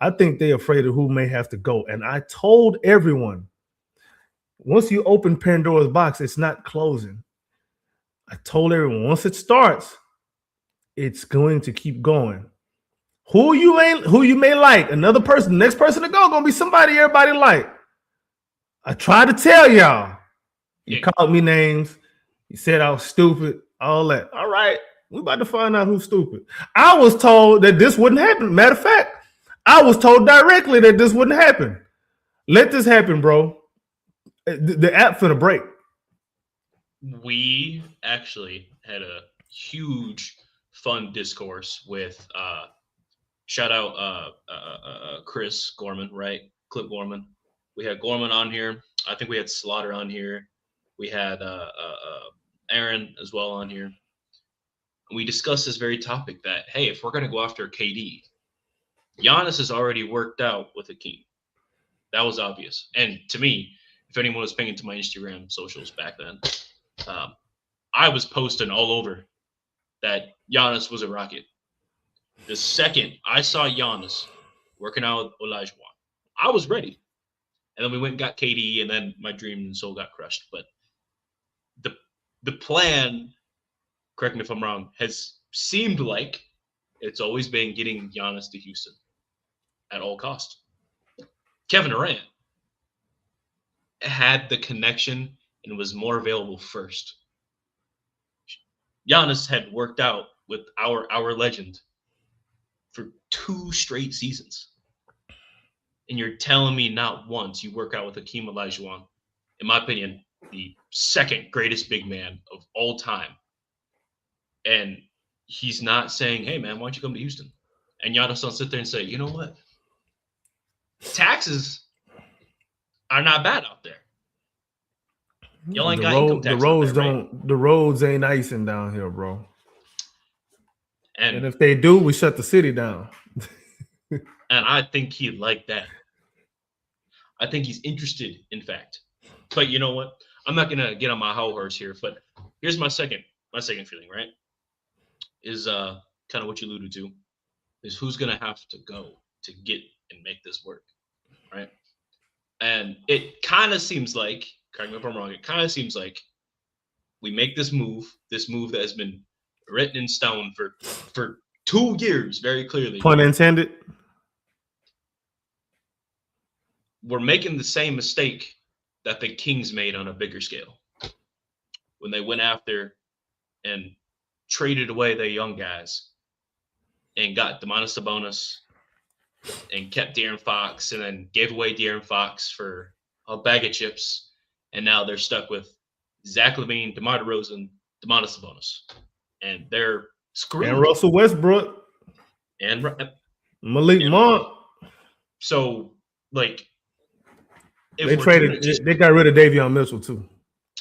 I think they're afraid of who may have to go. And I told everyone, once you open Pandora's box, it's not closing. I told everyone once it starts, it's going to keep going. Who you may like, another person, next person to go, gonna be somebody everybody like. I tried to tell y'all. You called me names. You said I was stupid. All that. All right, we about to find out who's stupid. I was told that this wouldn't happen. Matter of fact, I was told directly that this wouldn't happen. Let this happen, bro. The app finna break. We actually had a huge fun discourse with shout out Chris Gorman, right? Clip Gorman. We had Gorman on here. I think we had Slaughter on here. We had Aaron as well on here. We discussed this very topic that, hey, if we're going to go after KD, Giannis has already worked out with Hakeem. That was obvious. And to me, if anyone was paying into my Instagram socials back then, I was posting all over that Giannis was a Rocket. The second I saw Giannis working out with Olajuwon, I was ready. And then we went and got KD, and then my dream and soul got crushed. But the plan, correct me if I'm wrong, has seemed like it's always been getting Giannis to Houston at all costs. Kevin Durant had the connection and was more available first. Giannis had worked out with our legend for 2 straight seasons. And you're telling me not once you work out with Hakeem Olajuwon, in my opinion, the second greatest big man of all time. And he's not saying, hey, man, why don't you come to Houston? And Giannis don't sit there and say, you know what? Taxes are not bad out there. Y'all ain't got income tax the roads ain't icing down here, bro. And if they do, we shut the city down. And I think he'd like that. I think he's interested, in fact. But you know what? I'm not gonna get on my high horse here, but here's my second feeling, right? Is kind of what you alluded to, is who's gonna have to go to get and make this work, right? And it kind of seems like, correct me if I'm wrong, it kind of seems like we make this move that has been written in stone for 2 years, very clearly. Pun intended. We're making the same mistake that the Kings made on a bigger scale when they went after and traded away their young guys and got Domantas Sabonis and kept De'Aaron Fox and then gave away De'Aaron Fox for a bag of chips. And now they're stuck with Zach LaVine, DeMar DeRozan, Domantas Sabonis. And they're screwed. And Russell Westbrook. And Malik Monk. So, like, they got rid of Davion Mitchell too,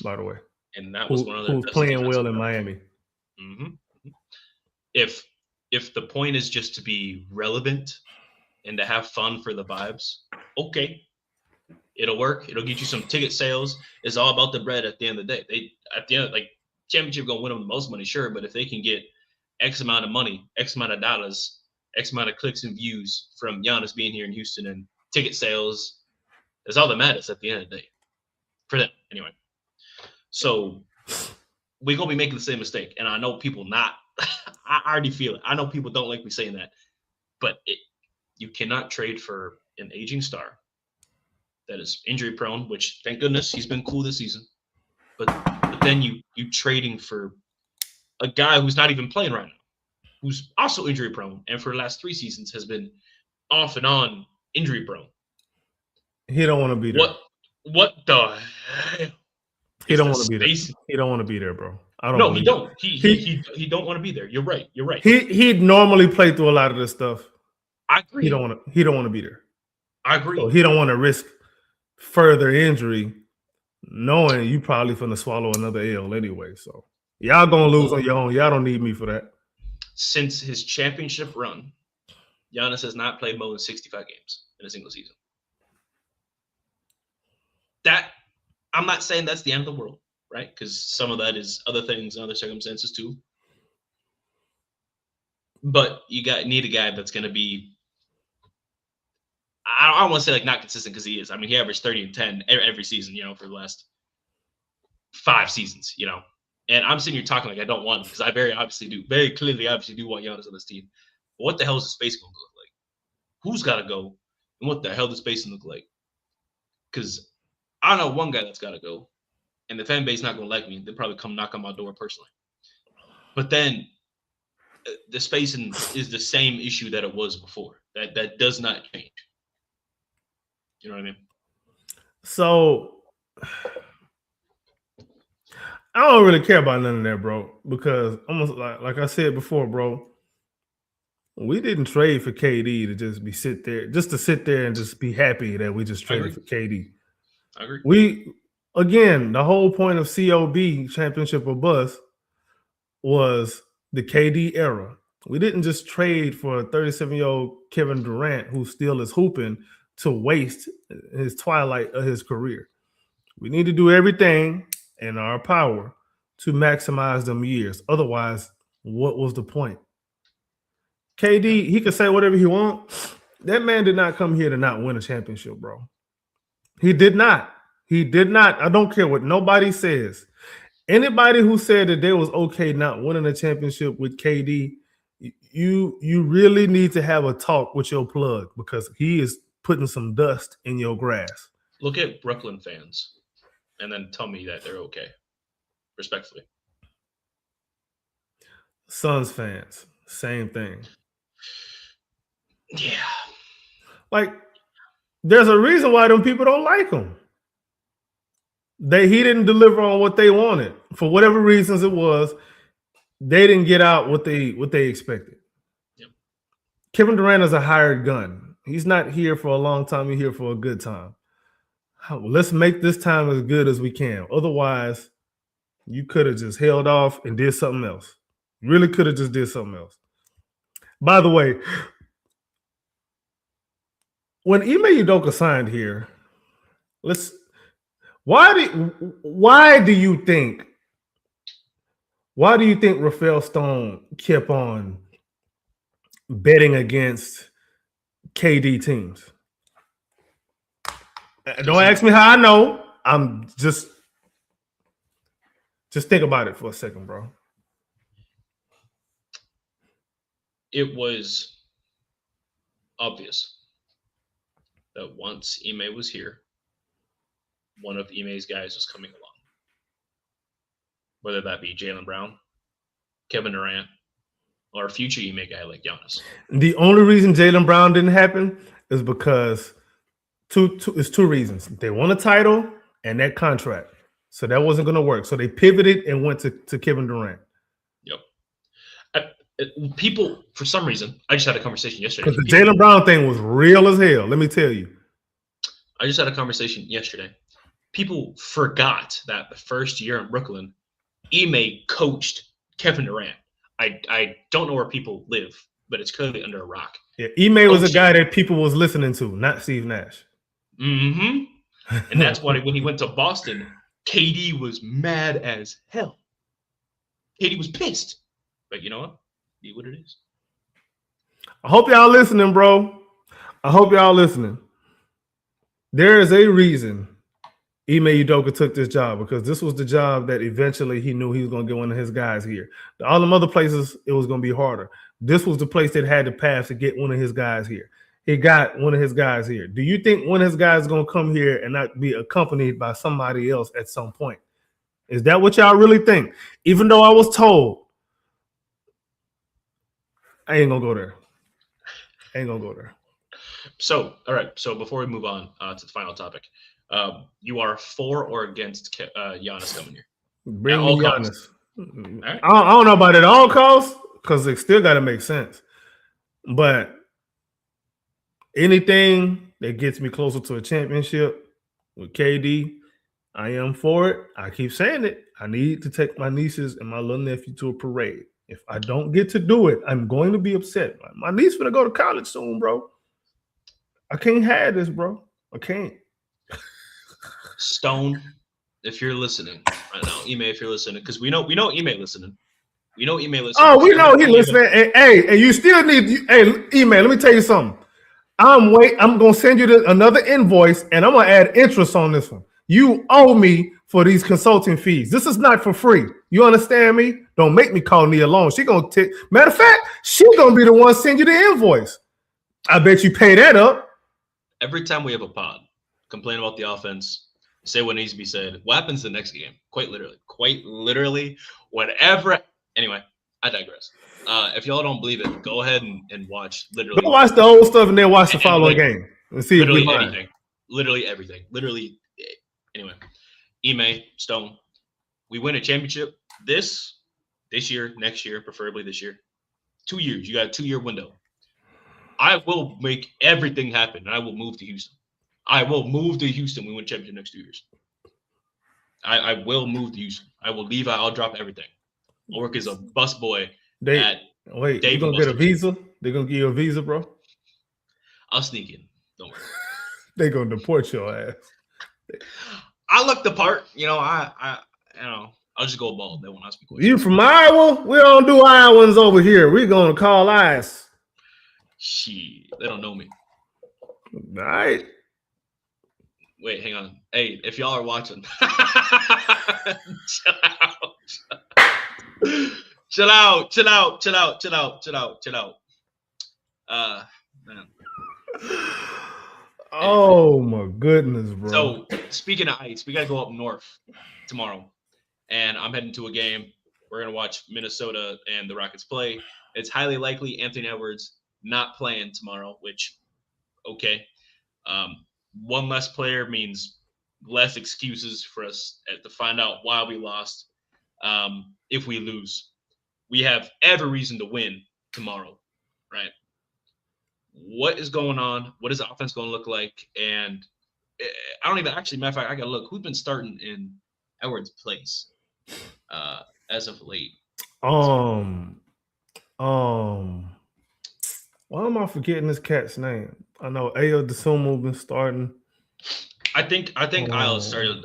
by the way. And that was one of the who's playing well in Miami. Mm-hmm. If the point is just to be relevant and to have fun for the vibes, okay, it'll work. It'll get you some ticket sales. It's all about the bread at the end of the day. At the end, like, championship gonna win them the most money, sure, but if they can get X amount of money, X amount of dollars, X amount of clicks and views from Giannis being here in Houston and ticket sales, that's all that matters at the end of the day for them, anyway. So we're gonna be making the same mistake, and I know people not. I already feel it. I know people don't like me saying that, but you cannot trade for an aging star that is injury prone. Which, thank goodness, he's been cool this season. But then you trading for a guy who's not even playing right now, who's also injury prone, and for the last 3 seasons has been off and on injury prone. He don't want to be there. What the hell? He don't want to be there. He don't want to be there, bro. He don't. He don't want to be there. You're right. He'd normally play through a lot of this stuff. I agree. He don't want to be there. I agree. So he don't want to risk further injury, knowing you probably finna swallow another L anyway. So y'all gonna lose on your own. Y'all don't need me for that. Since his championship run, Giannis has not played more than 65 games in a single season. That, I'm not saying that's the end of the world, right? Because some of that is other things and other circumstances too. But you need a guy that's going to be, I don't want to say like not consistent, because he is. I mean, he averaged 30 and 10 every season, for the last 5 seasons, And I'm sitting here talking like I don't want him because I very clearly do want Giannis on this team. But what the hell is the space going to look like? Who's got to go? And what the hell does space look like? Because I know one guy that's got to go, and the fan base not going to like me. They'll probably come knock on my door personally. But then the spacing is the same issue that it was before. That does not change. You know what I mean? So I don't really care about none of that, bro, because almost like I said before, bro, we didn't trade for KD to just sit there and just be happy that we just traded for KD. I agree. The whole point of COB, championship or bust, was the KD era. We didn't just trade for a 37-year-old Kevin Durant who still is hooping to waste his twilight of his career. We need to do everything in our power to maximize them years. Otherwise, what was the point? KD, he could say whatever he wants. That man did not come here to not win a championship, bro. He did not. He did not. I don't care what nobody says. Anybody who said that they was okay not winning a championship with KD, you really need to have a talk with your plug because he is putting some dust in your grass. Look at Brooklyn fans and then tell me that they're okay. Respectfully. Suns fans, same thing. Yeah. Like, there's a reason why them people don't like him. He didn't deliver on what they wanted. For whatever reasons it was, they didn't get out what they expected. Yep. Kevin Durant is a hired gun. He's not here for a long time. He's here for a good time. Let's make this time as good as we can. Otherwise, you could have just held off and did something else. You really could have just did something else. By the way, when Ime Udoka signed here, why do you think Rafael Stone kept on betting against KD teams? Don't ask me how I know. I'm just think about it for a second, bro. It was obvious that once Ime was here, one of Ime's guys was coming along. Whether that be Jaylen Brown, Kevin Durant, or a future Ime guy like Giannis. The only reason Jaylen Brown didn't happen is because it's two reasons. They won a title and that contract. So that wasn't going to work. So they pivoted and went to Kevin Durant. Yep. People, for some reason, I just had a conversation yesterday. Because the Jaylen Brown thing was real as hell. Let me tell you. I just had a conversation yesterday. People forgot that the first year in Brooklyn, Ime coached Kevin Durant. I don't know where people live, but it's clearly under a rock. Yeah, Ime was a guy that people was listening to, not Steve Nash. Mm-hmm. And that's why when he went to Boston, KD was mad as hell. KD was pissed. But you know what? Be what it is. I hope y'all listening, bro. I hope y'all listening. There is a reason Ime Udoka took this job, because this was the job that eventually he knew he was going to get one of his guys here. All them other places, it was going to be harder. This was the place that had the path to get one of his guys here. He got one of his guys here. Do you think one of his guys is going to come here and not be accompanied by somebody else at some point? Is that what y'all really think? Even though I was told, I ain't going to go there. I ain't going to go there. So, all right. So before we move on to the final topic, you are for or against Giannis coming here? Bring me Giannis. Right. I don't know about it at all costs, because it still got to make sense. But anything that gets me closer to a championship with KD, I am for it. I keep saying it. I need to take my nieces and my little nephew to a parade. If I don't get to do it, I'm going to be upset. My niece gonna go to college soon, bro. I can't have this, bro. I can't. Stone, if you're listening right now, Ime, if you're listening, because we know Ime listening. We know Ime listening. Oh, we know he listening. And you still need. Hey, Ime, let me tell you something. I'm gonna send you another invoice, and I'm gonna add interest on this one. You owe me for these consulting fees. This is not for free. You understand me? Don't make me call Nia alone. She gonna take. Matter of fact, she gonna be the one send you the invoice. I bet you pay that up. Every time we have a pod, complain about the offense, say what needs to be said. What happens the next game? Quite literally, whatever. Anyway, I digress. If y'all don't believe it, go ahead and watch literally. Go watch the old stuff and then watch the following game and see if we literally lying. anything. Literally everything. Literally. Anyway, Ime, Stone, we win a championship this year, next year, preferably this year. 2 years. You got a 2-year window. I will make everything happen, and I will move to Houston. I will move to Houston. We win championship next 2 years. I will move to Houston. I will leave. I'll drop everything. I'll work as a busboy. Wait, you gonna get a visa? They're gonna give you a visa, bro? I'll sneak in. Don't worry. They're gonna deport your ass. I look the part. I'll just go bald. They won't ask me questions. You from Iowa? We don't do Iowans over here. We're gonna call ICE. Shit, they don't know me. All right. Wait, hang on. Hey, if y'all are watching, chill out. Man. Oh my goodness, bro. So speaking of ice, we gotta go up north tomorrow, and I'm heading to a game. We're gonna watch Minnesota and the Rockets play. It's highly likely Anthony Edwards not playing tomorrow, which okay. One less player means less excuses for us to find out why we lost. If we lose, we have every reason to win tomorrow, right? What is going on? What is the offense going to look like? And I don't even actually, matter of fact, I got to look. Who's been starting in Edwards' place as of late? Why am I forgetting this cat's name? I know Ayo DeSumo been starting. I think Isle started.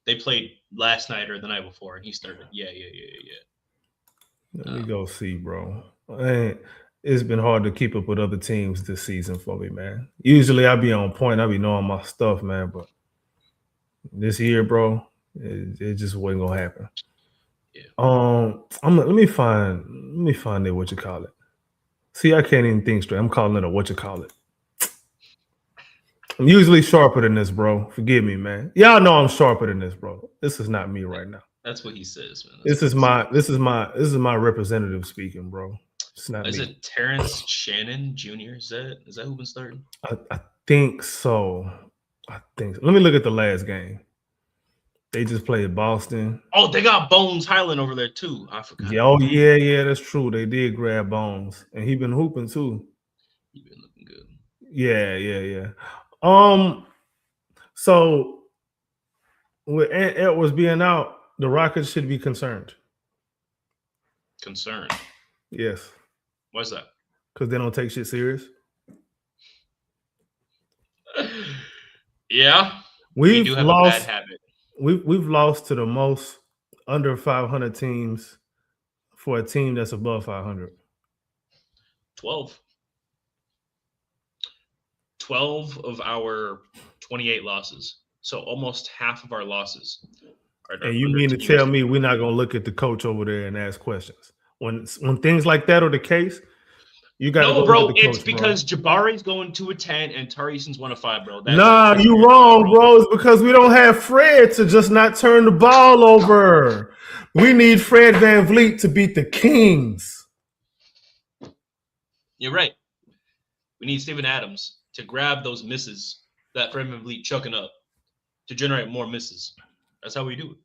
They played last night or the night before, and he started. Yeah. Let me go see, bro. It's been hard to keep up with other teams this season for me, man. Usually I be on point. I be knowing my stuff, man. But this year, bro, it just wasn't gonna happen. Yeah. Let me find it. What you call it? See, I can't even think straight. I'm calling it a what you call it. I'm usually sharper than this, bro. Forgive me, man. Y'all know I'm sharper than this, bro. This is not me right now. That's what he says, man. This is my representative speaking, bro. It's not. Is it Terrence Shannon Jr.? Is that who been starting? I think so. Let me look at the last game. They just played Boston. Oh, they got Bones Highland over there too. I forgot. Yeah, that's true. They did grab Bones, and he been hooping too. He been looking good. Yeah. So with Edwards being out, the Rockets should be concerned. Concerned? Yes. Why's that? Because they don't take shit serious. Yeah. We do have lost. a bad habit. We've lost to the most under 500 teams for a team that's above 500. 12 of our 28 losses. So almost half of our losses are. And you mean to tell me we're not going to look at the coach over there and ask questions? When things like that are the case, you got to go bro. look at the coach, It's because Jabari's going 2-10 and Tari Eason's 1-5, bro. Nah, you wrong, bro. It's because we don't have Fred to just not turn the ball over. We need Fred VanVleet to beat the Kings. You're right. We need Steven Adams to grab those misses that Fred VanVleet chucking up to generate more misses. That's how we do it.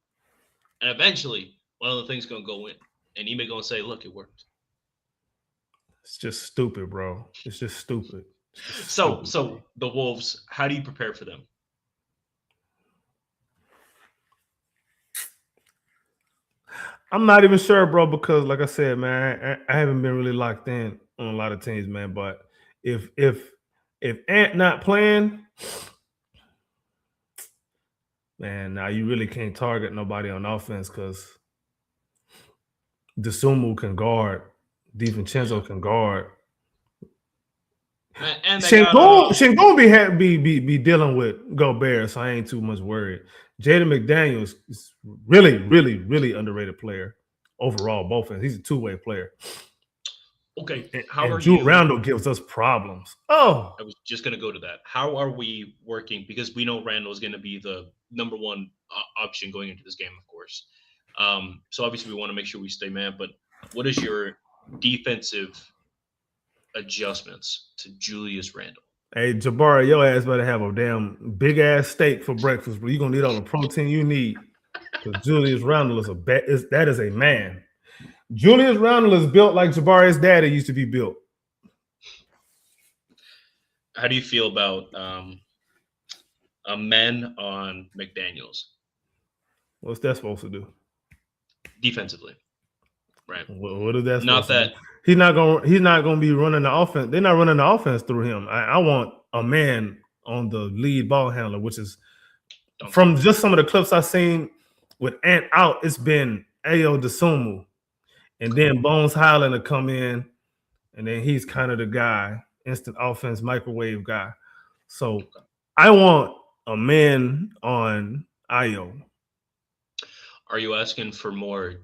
And eventually, one of the things going to go in. And Ime going to say, look, it worked. It's just stupid, bro. It's just stupid. So the Wolves, how do you prepare for them? I'm not even sure, bro, because like I said, man, I haven't been really locked in on a lot of teams, man. But if Ant not playing, man, now you really can't target nobody on offense because DeSumo can guard, DiVincenzo can guard. And they got, Şengün be dealing with Gobert, so I ain't too much worried. Jaden McDaniels is really underrated player overall. Both ends. He's a two-way player. okay, And Jules Randle gives us problems. Oh, I was just going to go to that. How are we working? Because we know Randle is going to be the number one option going into this game, of course. So obviously we want to make sure we stay man. But what is your defensive adjustments to Julius Randle? hey, Jabari, your ass better have a damn big ass steak for breakfast, but you're gonna need all the protein you need. Because Julius Randle that is a man. Julius Randle is built like Jabari's daddy used to be built. How do you feel about a men on McDaniels? What's that supposed to do? Defensively, right? What is that? Not that he's not gonna be running the offense. They're not running the offense through him. I want a man on the lead ball handler, which is from just some of the clips I've seen with Ant out. It's been Ayo Dosunmu, and then Bones Highland to come in, and then he's kind of the guy, instant offense microwave guy. So I want a man on Ayo. Are you asking for more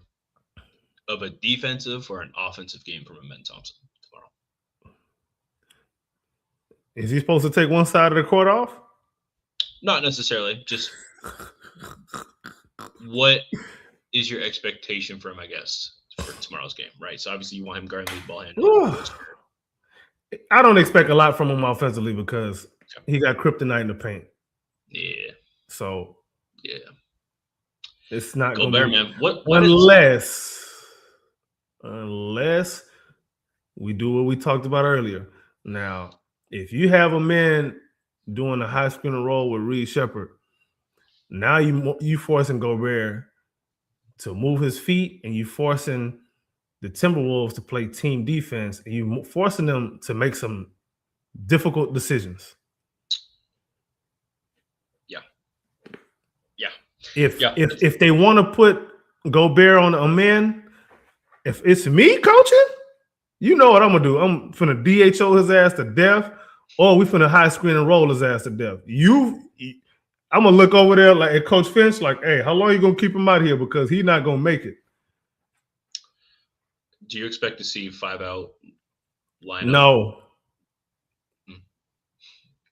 of a defensive or an offensive game from Amen Thompson tomorrow? Is he supposed to take one side of the court off? Not necessarily. Just what is your expectation for him, I guess, for tomorrow's game, right? So obviously you want him guarding lead ball handling. I don't expect a lot from him offensively because he got kryptonite in the paint. Yeah. So yeah. It's not going to be man. What unless we do what we talked about earlier. Now, if you have a man doing a high screen and roll with Reed Shepherd, now you forcing Gobert to move his feet, and you forcing the Timberwolves to play team defense, and you forcing them to make some difficult decisions. If they want to put Gobert on a man, if it's me coaching, you know what I'm gonna do. I'm finna DHO his ass to death, or we finna high screen and roll his ass to death. I'm gonna look over there like at Coach Finch, like, hey, how long are you gonna keep him out here? Because he's not gonna make it. Do you expect to see 5-out lineup? No.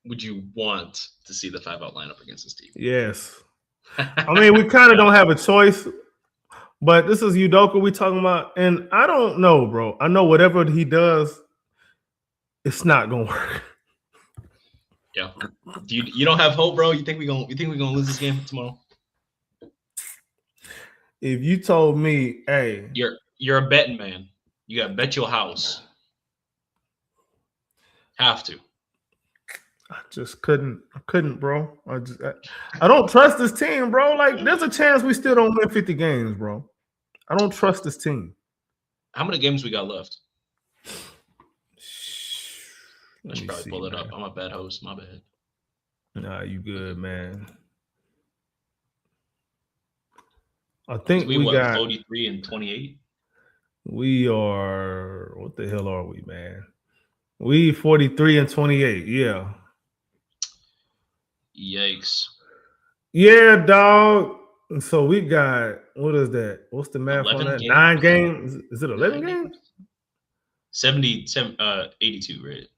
Would you want to see the 5-out lineup against this team? Yes. I mean, we kind of don't have a choice, but this is Udoka we talking about, and I don't know, bro. I know whatever he does, it's not gonna work. Yeah. You don't have hope, bro? You think we're gonna lose this game tomorrow? If you told me, hey, you're a betting man. You gotta bet your house. Have to. I just couldn't. I couldn't, bro. I don't trust this team, bro. Like, there's a chance we still don't win 50 games, bro. I don't trust this team. How many games we got left? I should probably pull it up. I'm a bad host. My bad. Nah, you good, man. I think we got 43 and 28. We are, what the hell are we, man? We 43 and 28. Yeah. Yikes. Yeah, dog. So we got, what is that? What's the math on that? 9 games? Is it 11 games? 82, right?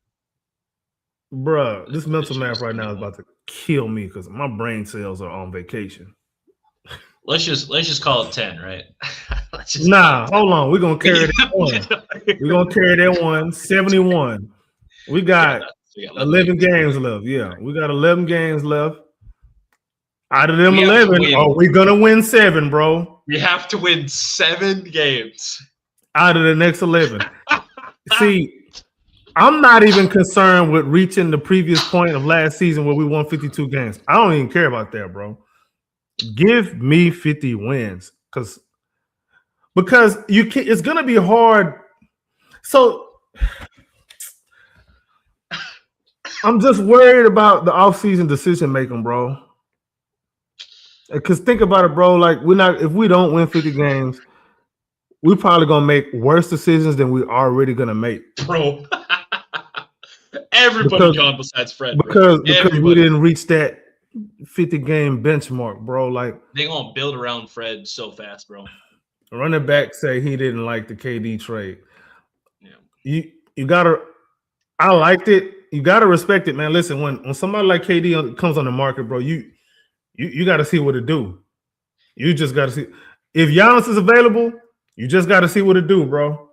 Bruh, this mental math right now is about to kill me because my brain cells are on vacation. Let's just call it 10, right? Hold on. We're gonna carry that one. We're gonna carry that one. 71. We got 11 games left. Yeah, we got 11 games left. Out of them 11, are we gonna win 7, bro? We have to win 7 games out of the next 11. See, I'm not even concerned with reaching the previous point of last season where we won 52 games. I don't even care about that, bro. Give me 50 wins because you can. It's gonna be hard. So I'm just worried about the offseason decision making, bro. Because think about it, bro. Like, if we don't win 50 games, we're probably gonna make worse decisions than we're already gonna make, bro. Everybody gone besides Fred. Because we Everybody. didn't reach that 50-game benchmark, bro. Like They gonna build around Fred so fast, bro. running back say he didn't like the KD trade. Yeah. You gotta. I liked it. You gotta respect it, man. Listen, when somebody like KD comes on the market, bro, you gotta see what it do. You just gotta see if Giannis is available. You just gotta see what it do, bro.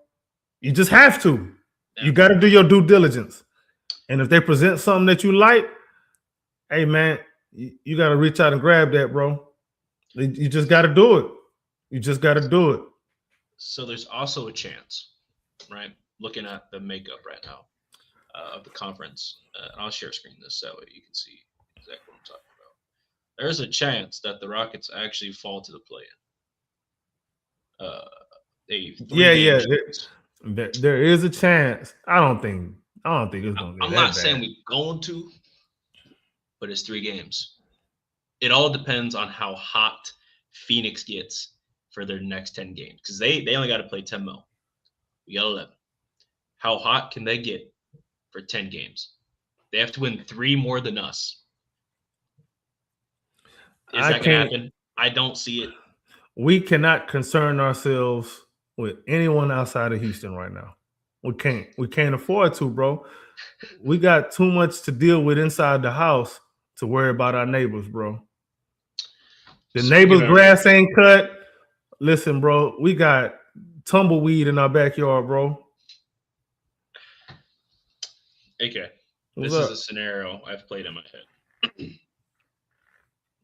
You just have to. Yeah. You gotta do your due diligence. And if they present something that you like, hey man, you got to reach out and grab that, bro. You just got to do it. You just got to do it. So there's also a chance, right? Looking at the makeup right now of the conference, and I'll share screen this so you can see exactly what I'm talking about. There's a chance that the Rockets actually fall to the play-in. There is a chance. I don't think it's gonna be. I'm not saying we're going to, but it's 3 games. It all depends on how hot Phoenix gets for their next 10 games, because they only got to play 10 mil. We got 11. How hot can they get for 10 games? They have to win 3 more than us. Is that gonna happen? I don't see it. We cannot concern ourselves with anyone outside of Houston right now. We can't afford to, bro. We got too much to deal with inside the house to worry about our neighbors, bro. The neighbor's grass ain't cut. Listen, bro, we got tumbleweed in our backyard, bro. AK, this is a scenario I've played in my head.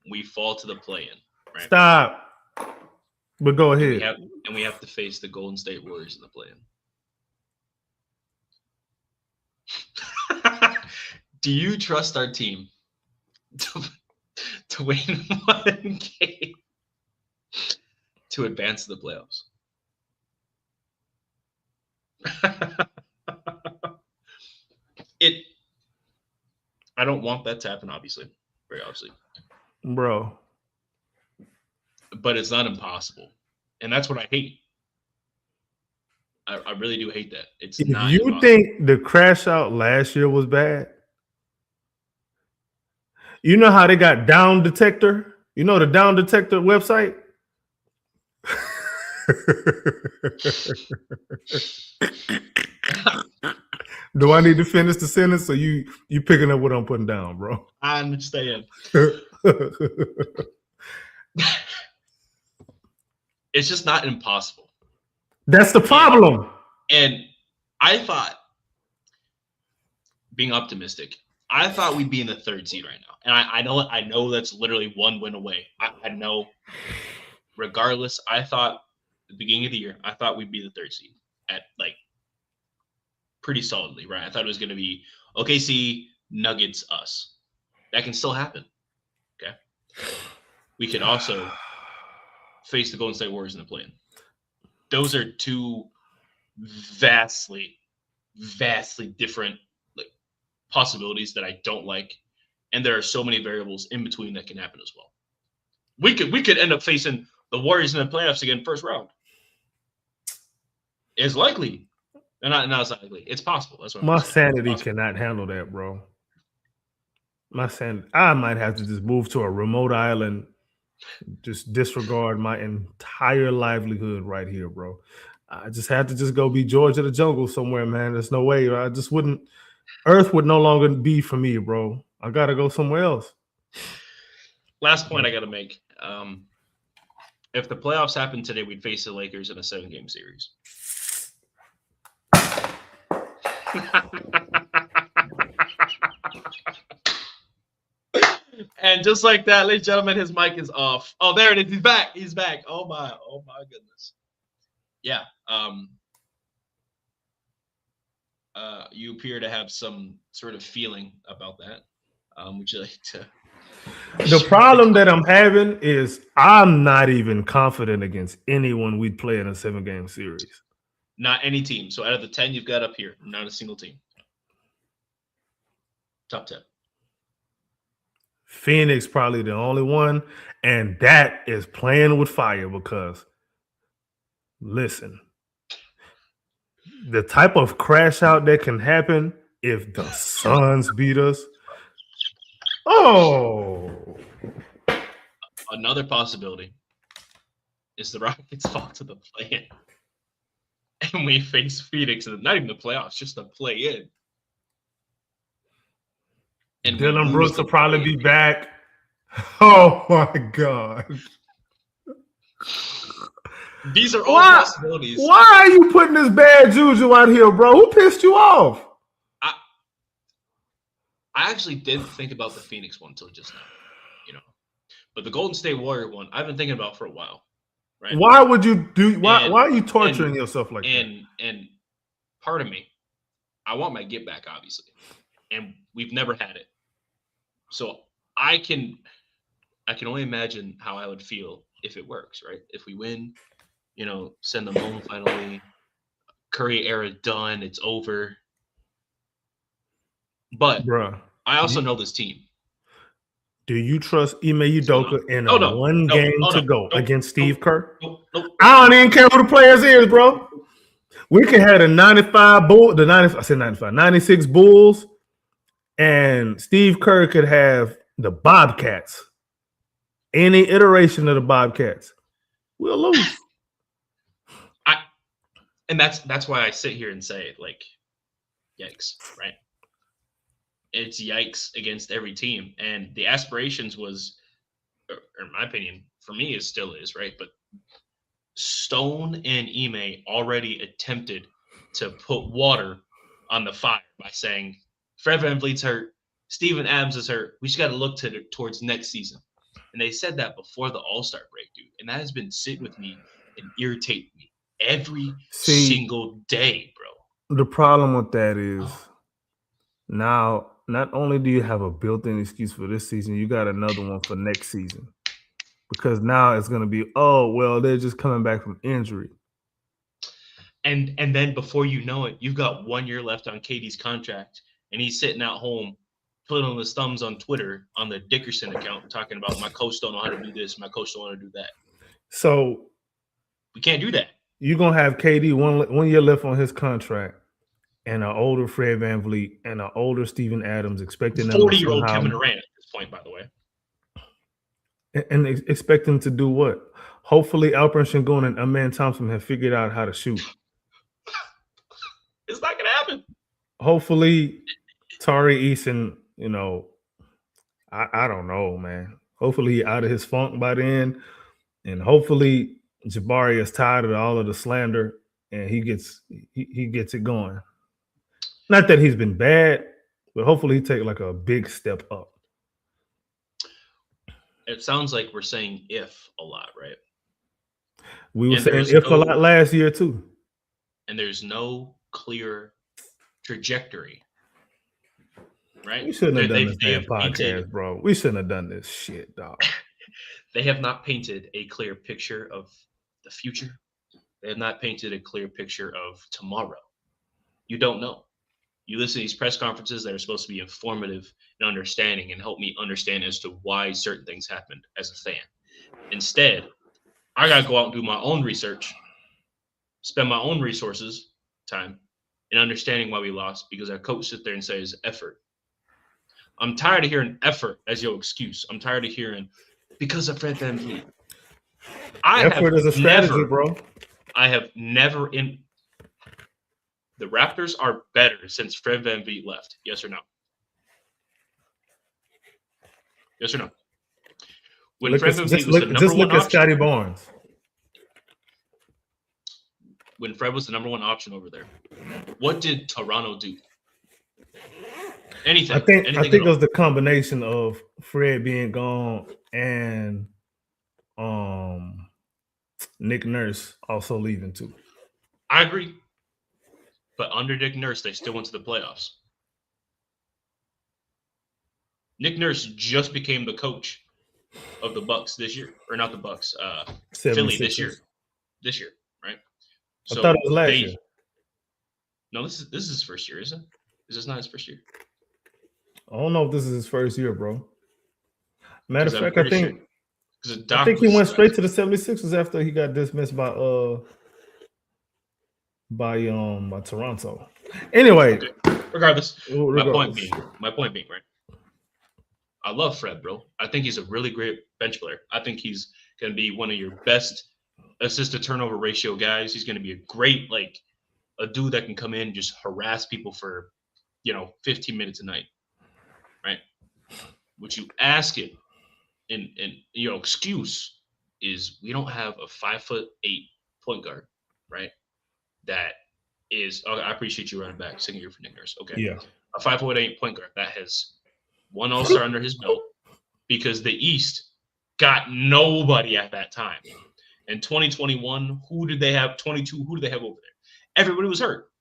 We fall to the play-in, right? Stop. But go ahead. And we have to face the Golden State Warriors in the play-in. Do you trust our team to win 1 game to advance to the playoffs? I don't want that to happen, obviously. Very obviously. Bro. But it's not impossible. And that's what I hate. I really do hate that. It's not impossible. Think the crash out last year was bad? You know how they got Down Detector? You know the Down Detector website? Do I need to finish the sentence or you picking up what I'm putting down, bro? I understand. It's just not impossible. That's the problem. And I thought, being optimistic, I thought we'd be in the 3rd seed right now. And I know that's literally 1 win away. I know. Regardless, I thought at the beginning of the year, I thought we'd be the 3rd seed at pretty solidly, right? I thought it was going to be OKC, Nuggets, us. That can still happen. Okay. We could also face the Golden State Warriors in the play-in. Those are 2 vastly different possibilities that I don't like, and there are so many variables in between that can happen as well. We could end up facing the Warriors in the playoffs again, 1st round. It's likely. No, it's not likely. It's possible. That's what my sanity cannot handle that, bro. My sanity. I might have to just move to a remote island. Just disregard my entire livelihood right here, bro. I just had to just go be George of the Jungle somewhere, man. There's no way. I just wouldn't. Earth would no longer be for me, bro. I gotta go somewhere else. Last point I gotta make. If the playoffs happened today, we'd face the Lakers in a 7-game series. And just like that, ladies and gentlemen, his mic is off. Oh, there it is. He's back. Oh my goodness. Yeah. You appear to have some sort of feeling about that. Would you like to? The problem that I'm having is I'm not even confident against anyone we'd play in a 7-game series. Not any team. So out of the 10 you've got up here, not a single team. Top 10. Phoenix probably the only one, and that is playing with fire because, listen, the type of crash out that can happen if the Suns beat us. Oh, Another possibility is the Rockets fall to the play-in, and we face Phoenix, and not even the playoffs, just the play-in. And Dylan Brooks will probably be back. Oh my God. These are all possibilities. Why are you putting this bad juju out here, bro? Who pissed you off? I actually didn't think about the Phoenix one until just now, but the Golden State Warrior one, I've been thinking about for a while. Right? Why would you do? Why are you torturing yourself like that? And part of me, I want my get back, obviously, and we've never had it, so I can only imagine how I would feel if it works. Right? If we win, send them home finally. Curry era done. It's over. But Bruh, I also know this team. Do you trust Ime Udoka in one game to go against Steve Kerr? No. I don't even care who the players is, bro. We can have the 96 Bulls, and Steve Kerr could have the Bobcats. Any iteration of the Bobcats. We'll lose. And that's why I sit here and say, like, yikes, right? It's yikes against every team. And the aspirations was, or in my opinion, for me, it still is, right? But Stone and Ime already attempted to put water on the fire by saying, Fred VanVleet's hurt, Steven Adams is hurt. We just got to look towards next season. And they said that before the All-Star break, dude. And that has been sitting with me and irritating me every single day, bro. The problem with that is now, not only do you have a built-in excuse for this season, you got another one for next season. Because now it's going to be, they're just coming back from injury. And then before you know it, you've got 1 year left on KD's contract, and he's sitting at home twiddling his thumbs on Twitter on the Dickerson account talking about my coach don't know how to do this, my coach don't know how to do that. So we can't do that. You're going to have KD 1 year left on his contract, and an older Fred VanVleet and an older Steven Adams expecting 40-year-old Kevin Durant at this point, by the way. And expect him to do what? Hopefully Alperen Sengun and Amen Thompson have figured out how to shoot. It's not going to happen. Hopefully Tari Eason, I don't know, man. Hopefully he's out of his funk by then. And hopefully Jabari is tired of all of the slander and he gets it going. Not that he's been bad, but hopefully he take like a big step up. It sounds like we're saying if a lot, right? We were saying if a lot last year too. And there's no clear trajectory, right? We shouldn't have done this damn podcast, bro. We shouldn't have done this shit, dog. They have not painted a clear picture of the future. They have not painted a clear picture of tomorrow. You don't know. You listen to these press conferences that are supposed to be informative and understanding and help me understand as to why certain things happened as a fan. Instead, I got to go out and do my own research, spend my own resources, time, in understanding why we lost because our coach sits there and says effort. I'm tired of hearing effort as your excuse. I'm tired of hearing because of Fred VanVleet. Effort is a strategy, bro. I have never in – the Raptors are better since Fred VanVleet left. Yes or no? Yes or no? When Fred VanVleet was the number one option. Just look at Scotty Barnes. When Fred was the number one option over there, what did Toronto do? Anything. I think it was the combination of Fred being gone and Nick Nurse also leaving too. I agree. But under Nick Nurse, they still went to the playoffs. Nick Nurse just became the coach of the Bucks this year, or not the Bucks, Philly this year. This year, right? So I thought it was last year. No, this is his first year, isn't it? Is this not his first year? I don't know if this is his first year, bro. Matter of fact, I think he went straight to the 76ers after he got dismissed by Toronto. Anyway, Regardless, my point Regardless. being, right? I love Fred, bro. I think he's a really great bench player. I think he's going to be one of your best assist to turnover ratio guys. He's going to be a great, like, a dude that can come in and just harass people for, 15 minutes a night, right? What you ask him, and excuse is we don't have a 5'8" point guard, right? That is. Oh, I appreciate you running back, singing here for Nick Nurse. Okay, Yeah. a 5'8" point guard that has one All-Star under his belt because the East got nobody at that time. In 2021, who did they have? 22, who did they have over there? Everybody was hurt.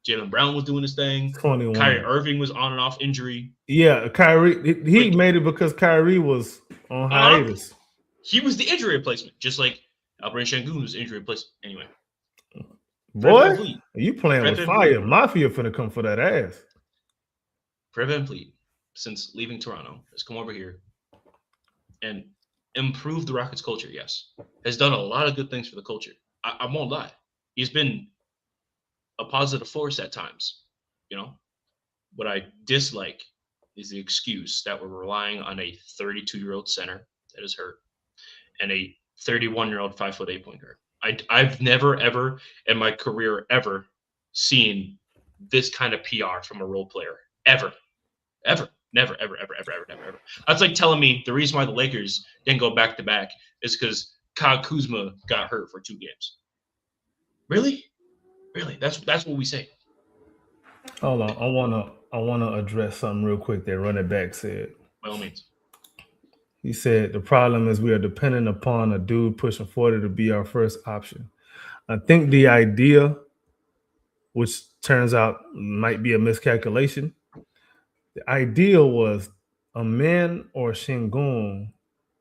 Jaylen Brown was doing his thing. 21. Kyrie Irving was on and off injury. Yeah, Kyrie. He made it because Kyrie was on hiatus. He was the injury replacement, just like Alperen Sengun was the injury replacement. Anyway. Boy, you playing with fire. Mafia finna come for that ass. Fred VanVleet, since leaving Toronto, has come over here and improved the Rockets culture, yes. Has done a lot of good things for the culture. I won't lie. He's been a positive force at times. What I dislike is the excuse that we're relying on a 32-year-old center that is hurt and a 31-year-old 5'8" point guard. I've never, ever in my career ever seen this kind of PR from a role player. Ever. Never, ever, ever, ever, never, ever. That's like telling me the reason why the Lakers didn't go back-to-back is because Kyle Kuzma got hurt for 2 games. Really? Really? That's what we say. Hold on. I wanna address something real quick that running back said. By all means. He said the problem is we are dependent upon a dude pushing 40 to be our first option. I think the idea, which turns out might be a miscalculation, the ideal was a man or Sengun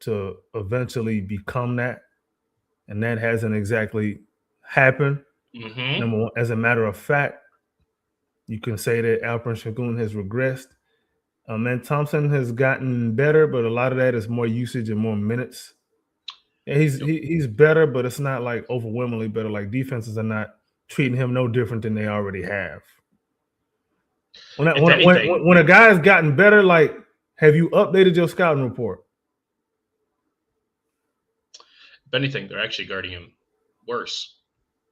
to eventually become that, and that hasn't exactly happened. Mm-hmm. Number one, as a matter of fact, you can say that Alperen Sengun has regressed. Man, Thompson has gotten better, but a lot of that is more usage and more minutes. Yeah, he's better, but it's not like overwhelmingly better. Like defenses are not treating him no different than they already have. When a guy's gotten better, like, have you updated your scouting report? If anything, they're actually guarding him worse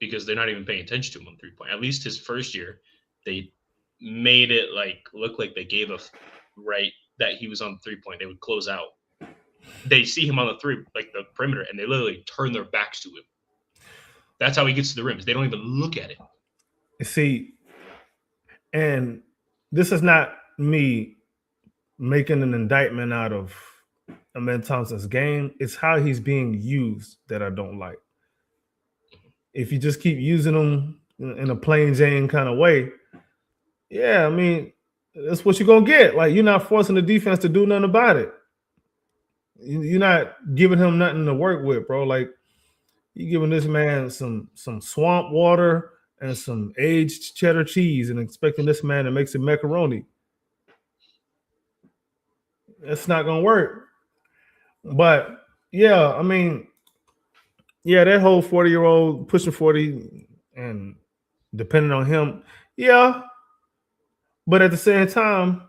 because they're not even paying attention to him on 3-point. At least his first year, they made it look like they gave a right that he was on the 3-point. They would close out. They see him on the perimeter, and they literally turn their backs to him. That's how he gets to the rims. They don't even look at it. See, and this is not me making an indictment out of Amen Thompson's game. It's how he's being used that I don't like. If you just keep using him in a plain Jane kind of way, yeah, I mean, that's what you're going to get. Like, you're not forcing the defense to do nothing about it. You're not giving him nothing to work with, bro. Like, you're giving this man some swamp water and some aged cheddar cheese and expecting this man to make some macaroni. That's not going to work. But, yeah, I mean, yeah, that whole 40-year-old pushing 40 and depending on him, yeah. But at the same time,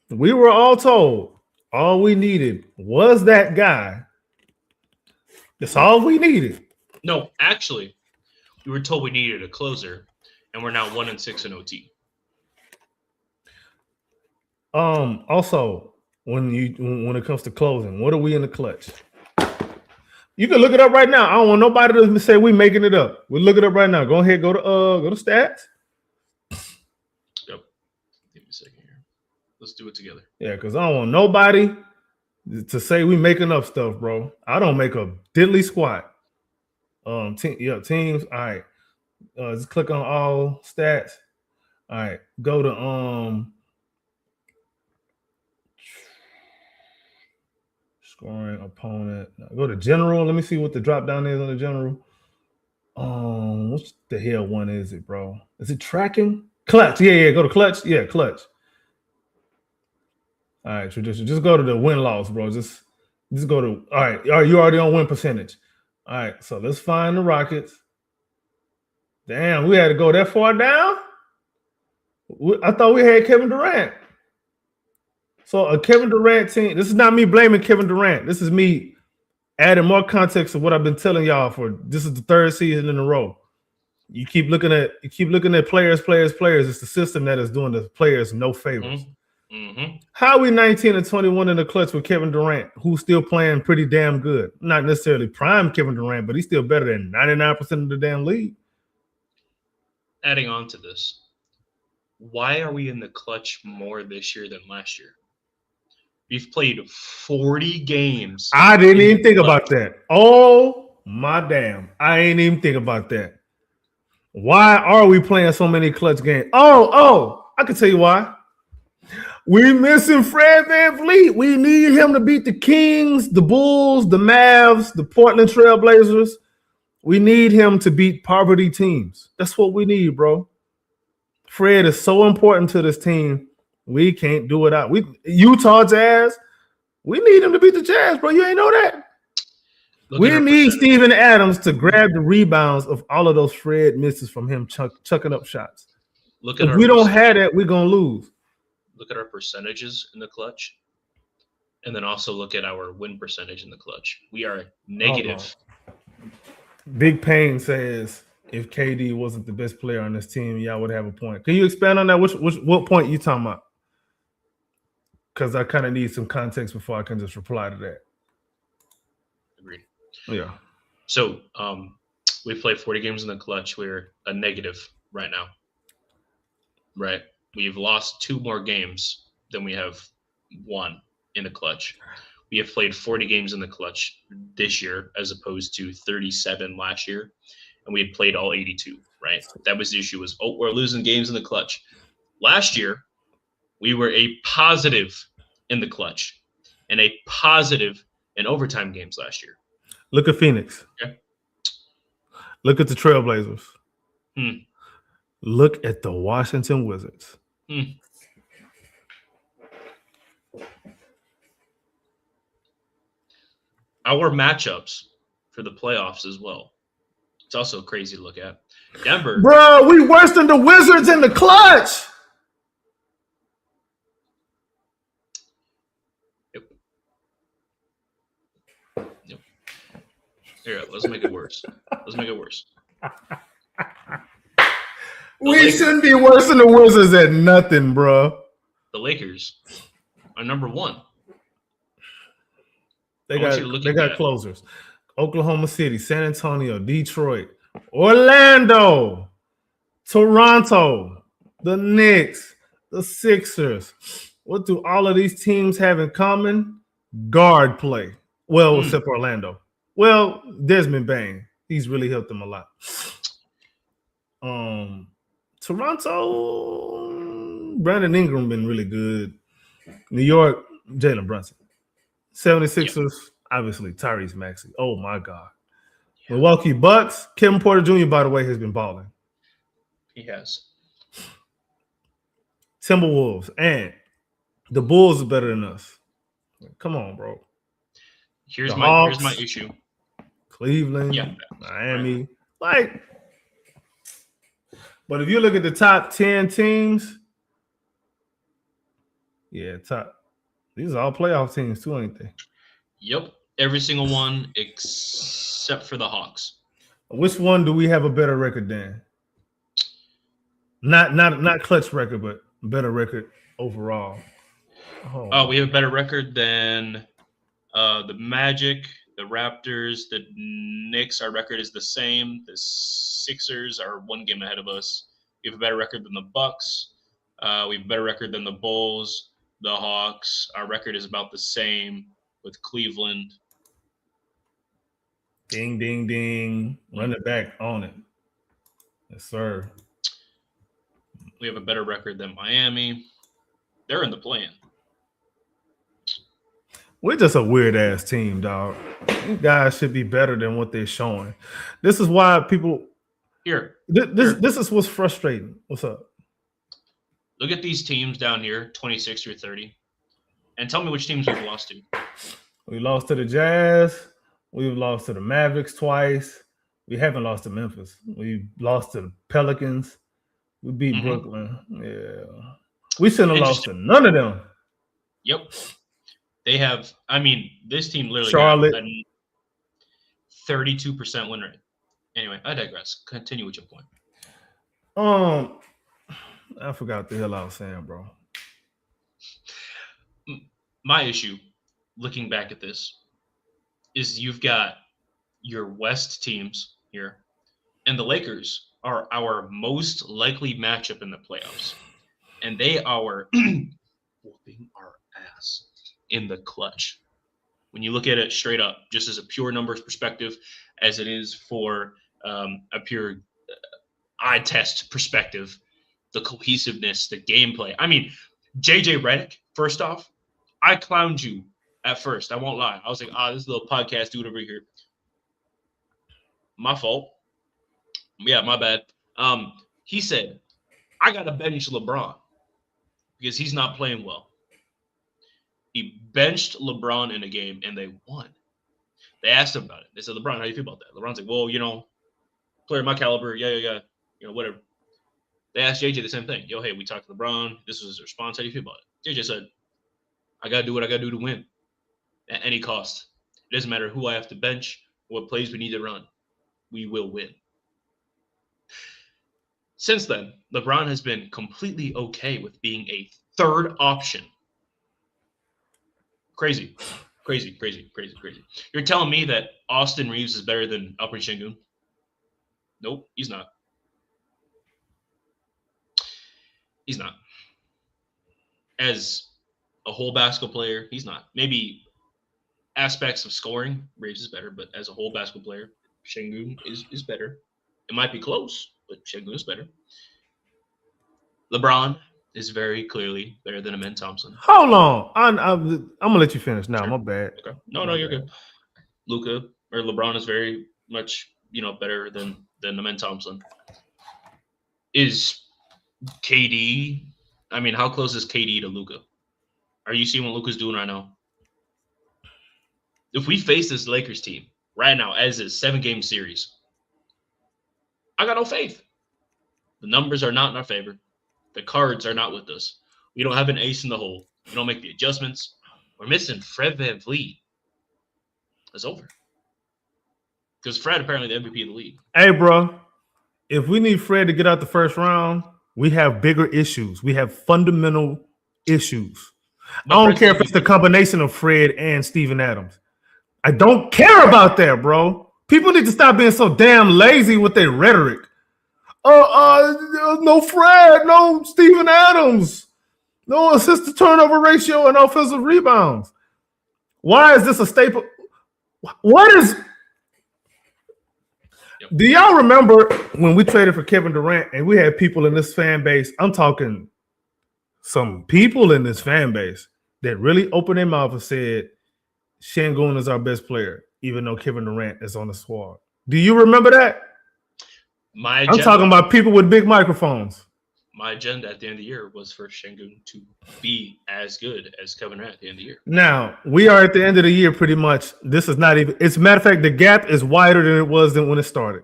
we were all told all we needed was that guy. That's all we needed. No, actually, we were told we needed a closer, and we're now 1-6 in OT. Also, when it comes to closing, what are we in the clutch? You can look it up right now. I don't want nobody to say we making it up. We'll look it up right now. Go ahead, go to stats. Yep. Give me a second here. Let's do it together. Yeah, because I don't want nobody to say we making up stuff, bro. I don't make a diddly squat. Teams. All right. Just click on all stats. All right. Go to scoring opponent. Go to general. Let me see what the drop down is on the general. What the hell one is it, bro? Is it tracking? Clutch. Yeah. Go to clutch. Yeah, clutch. All right, just go to the win-loss, bro. Just go to all right. You already on win percentage. All right, so let's find the Rockets. Damn, we had to go that far down. I thought we had Kevin Durant. So a Kevin Durant team. This is not me blaming Kevin Durant. This is me adding more context to what I've been telling y'all for. This is the third season in a row. You keep looking at players. It's the system that is doing the players no favors. How are we 19-21 in the clutch with Kevin Durant, who's still playing pretty damn good? Not necessarily prime Kevin Durant, but he's still better than 99% of the damn league. Adding on to this, why are we in the clutch more this year than last year? We've played 40 games. I didn't even think about that. Oh my damn! I ain't even think about that. Why are we playing so many clutch games? Oh! I can tell you why. We missing Fred VanVleet. We need him to beat the Kings, the Bulls, the Mavs, the Portland Trail Blazers. We need him to beat poverty teams. That's what we need, bro. Fred is so important to this team. We can't do it out. Utah Jazz, we need him to beat the Jazz, bro. You ain't know that? We need Steven Adams to grab the rebounds of all of those Fred misses from him chucking up shots. If we don't have that, we're going to lose. Look at our percentages in the clutch, and then also look at our win percentage in the clutch. We are negative. Big Pain says if KD wasn't the best player on this team, y'all would have a point. Can you expand on that? What point you talking about? Because I kind of need some context before I can just reply to that. Agreed. Yeah. So we played 40 games in the clutch. We're a negative right now. Right. We've lost 2 more games than we have won in the clutch. We have played 40 games in the clutch this year as opposed to 37 last year. And we had played all 82, right? That was the issue was, we're losing games in the clutch. Last year, we were a positive in the clutch and a positive in overtime games last year. Look at Phoenix. Okay. Look at the Trailblazers. Look at the Washington Wizards. Our matchups for the playoffs as well. It's also crazy to look at. Denver. Bro, we worse than the Wizards in the clutch. Yep. Here, let's make it worse. We shouldn't be worse than the Wizards at nothing, bro. The Lakers are number 1. They got closers. Oklahoma City, San Antonio, Detroit, Orlando, Toronto, the Knicks, the Sixers. What do all of these teams have in common? Guard play. Well, except Orlando. Well, Desmond Bain. He's really helped them a lot. Toronto, Brandon Ingram been really good. New York, Jalen Brunson. 76ers, obviously, Tyrese Maxey. Oh, my God. Milwaukee Bucks, Kevin Porter Jr., by the way, has been balling. He has. Timberwolves, and the Bulls are better than us. Come on, bro. Here's my issue. Cleveland, Miami. But if you look at the top 10 teams, these are all playoff teams too, ain't they? Yep. Every single one except for the Hawks. Which one do we have a better record than? Not clutch record, but better record overall. We have a better record than the Magic, the Raptors, the Knicks. Our record is the same. The Sixers are 1 game ahead of us. We have a better record than the Bucks. We have a better record than the Bulls, the Hawks. Our record is about the same with Cleveland. Ding, ding, ding. Run it back on it. Yes, sir. We have a better record than Miami. They're in the play-in. We're just a weird-ass team, dog. You guys should be better than what they're showing. This is why people... This is what's frustrating. What's up? Look at these teams down here, 26 through 30, and tell me which teams we've lost to. We lost to the Jazz. We've lost to the Mavericks twice. We haven't lost to Memphis. We lost to the Pelicans. We beat Mhm. Brooklyn. Yeah. We shouldn't have lost to Interesting. none of them. Yep. They have. I mean, this team literally Charlotte. got a 32% win rate. Anyway, I digress. Continue with your point. I forgot what the hell I was saying, bro. My issue, looking back at this, is you've got your West teams here, and the Lakers are our most likely matchup in the playoffs, and they are whooping our ass in the clutch. When you look at it straight up, just as a pure numbers perspective, as it is for a pure eye test perspective, the cohesiveness, the gameplay. I mean, JJ Redick, first off, I clowned you at first. I won't lie. I was like, this little podcast dude over here. My fault. Yeah, my bad. He said, I got to bench LeBron because he's not playing well. He benched LeBron in a game and they won. They asked him about it. They said, LeBron, how do you feel about that? LeBron's like, well, player of my caliber, yeah, whatever. They asked JJ the same thing. Yo, hey, we talked to LeBron. This was his response. How do you feel about it? JJ said, I got to do what I got to do to win at any cost. It doesn't matter who I have to bench, what plays we need to run. We will win. Since then, LeBron has been completely okay with being a third option. Crazy. You're telling me that Austin Reeves is better than Alperen Şengün? Nope, he's not. He's not. As a whole basketball player, he's not. Maybe aspects of scoring, Reeves is better, but as a whole basketball player, Şengün is better. It might be close, but Şengün is better. LeBron is very clearly better than Amen Thompson. Hold on. I'm gonna let you finish now. Sure. My bad. Okay. No, you're good. Luka or LeBron is very much, better than Amen Thompson. Is KD? I mean, how close is KD to Luka? Are you seeing what Luka's doing right now? If we face this Lakers team right now as a 7-game series, I got no faith. The numbers are not in our favor. The cards are not with us. We don't have an ace in the hole. We don't make the adjustments. We're missing Fred VanVleet. It's over. Because Fred apparently the MVP of the league. Hey, bro, if we need Fred to get out the first round, we have bigger issues. We have fundamental issues. But I don't care if it's the combination of Fred and Steven Adams. I don't care about that, bro. People need to stop being so damn lazy with their rhetoric. No Fred, no Steven Adams, no assist to turnover ratio and offensive rebounds. Why is this a staple? What is? Yep. Do y'all remember when we traded for Kevin Durant and we had people in this fan base? I'm talking some people in this fan base that really opened their mouth and said, Şengün is our best player, even though Kevin Durant is on the squad. Do you remember that? I'm talking about people with big microphones. My agenda at the end of the year was for Şengün to be as good as Kevin Durant at the end of the year. Now, we are at the end of the year pretty much. This is not even – as a matter of fact, the gap is wider than it was when it started.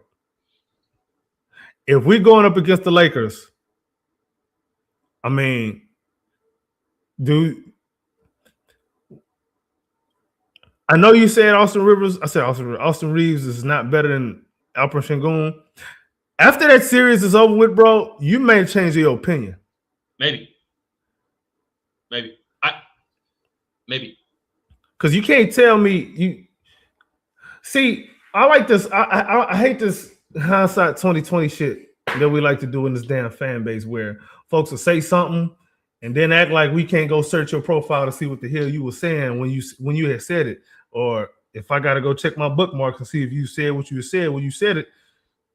If we're going up against the Lakers, I mean, I know you said Austin Rivers. I said Austin Reeves is not better than Alperen Şengün. After that series is over with, bro, you may change your opinion. Maybe. Because you can't tell me you see. I like this. I hate this hindsight 2020 shit that we like to do in this damn fan base, where folks will say something and then act like we can't go search your profile to see what the hell you were saying when you had said it, or if I got to go check my bookmarks and see if you said what you said when you said it.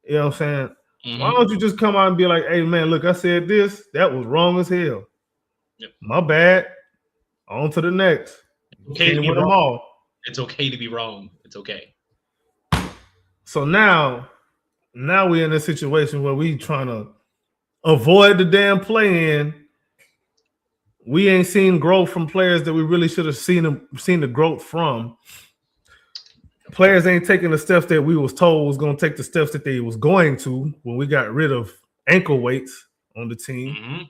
You know what I'm saying? Mm-hmm. Why don't you just come out and be like, hey, man, look, I said this. That was wrong as hell. Yep. My bad. On to the next. Okay to be them wrong. all. It's okay to be wrong. It's okay. So now we're in a situation where we trying to avoid the damn play-in. We ain't seen growth from players that we really should have seen the growth from. Players ain't taking the steps that we was told was going to take the steps that they was going to when we got rid of ankle weights on the team. Mm-hmm.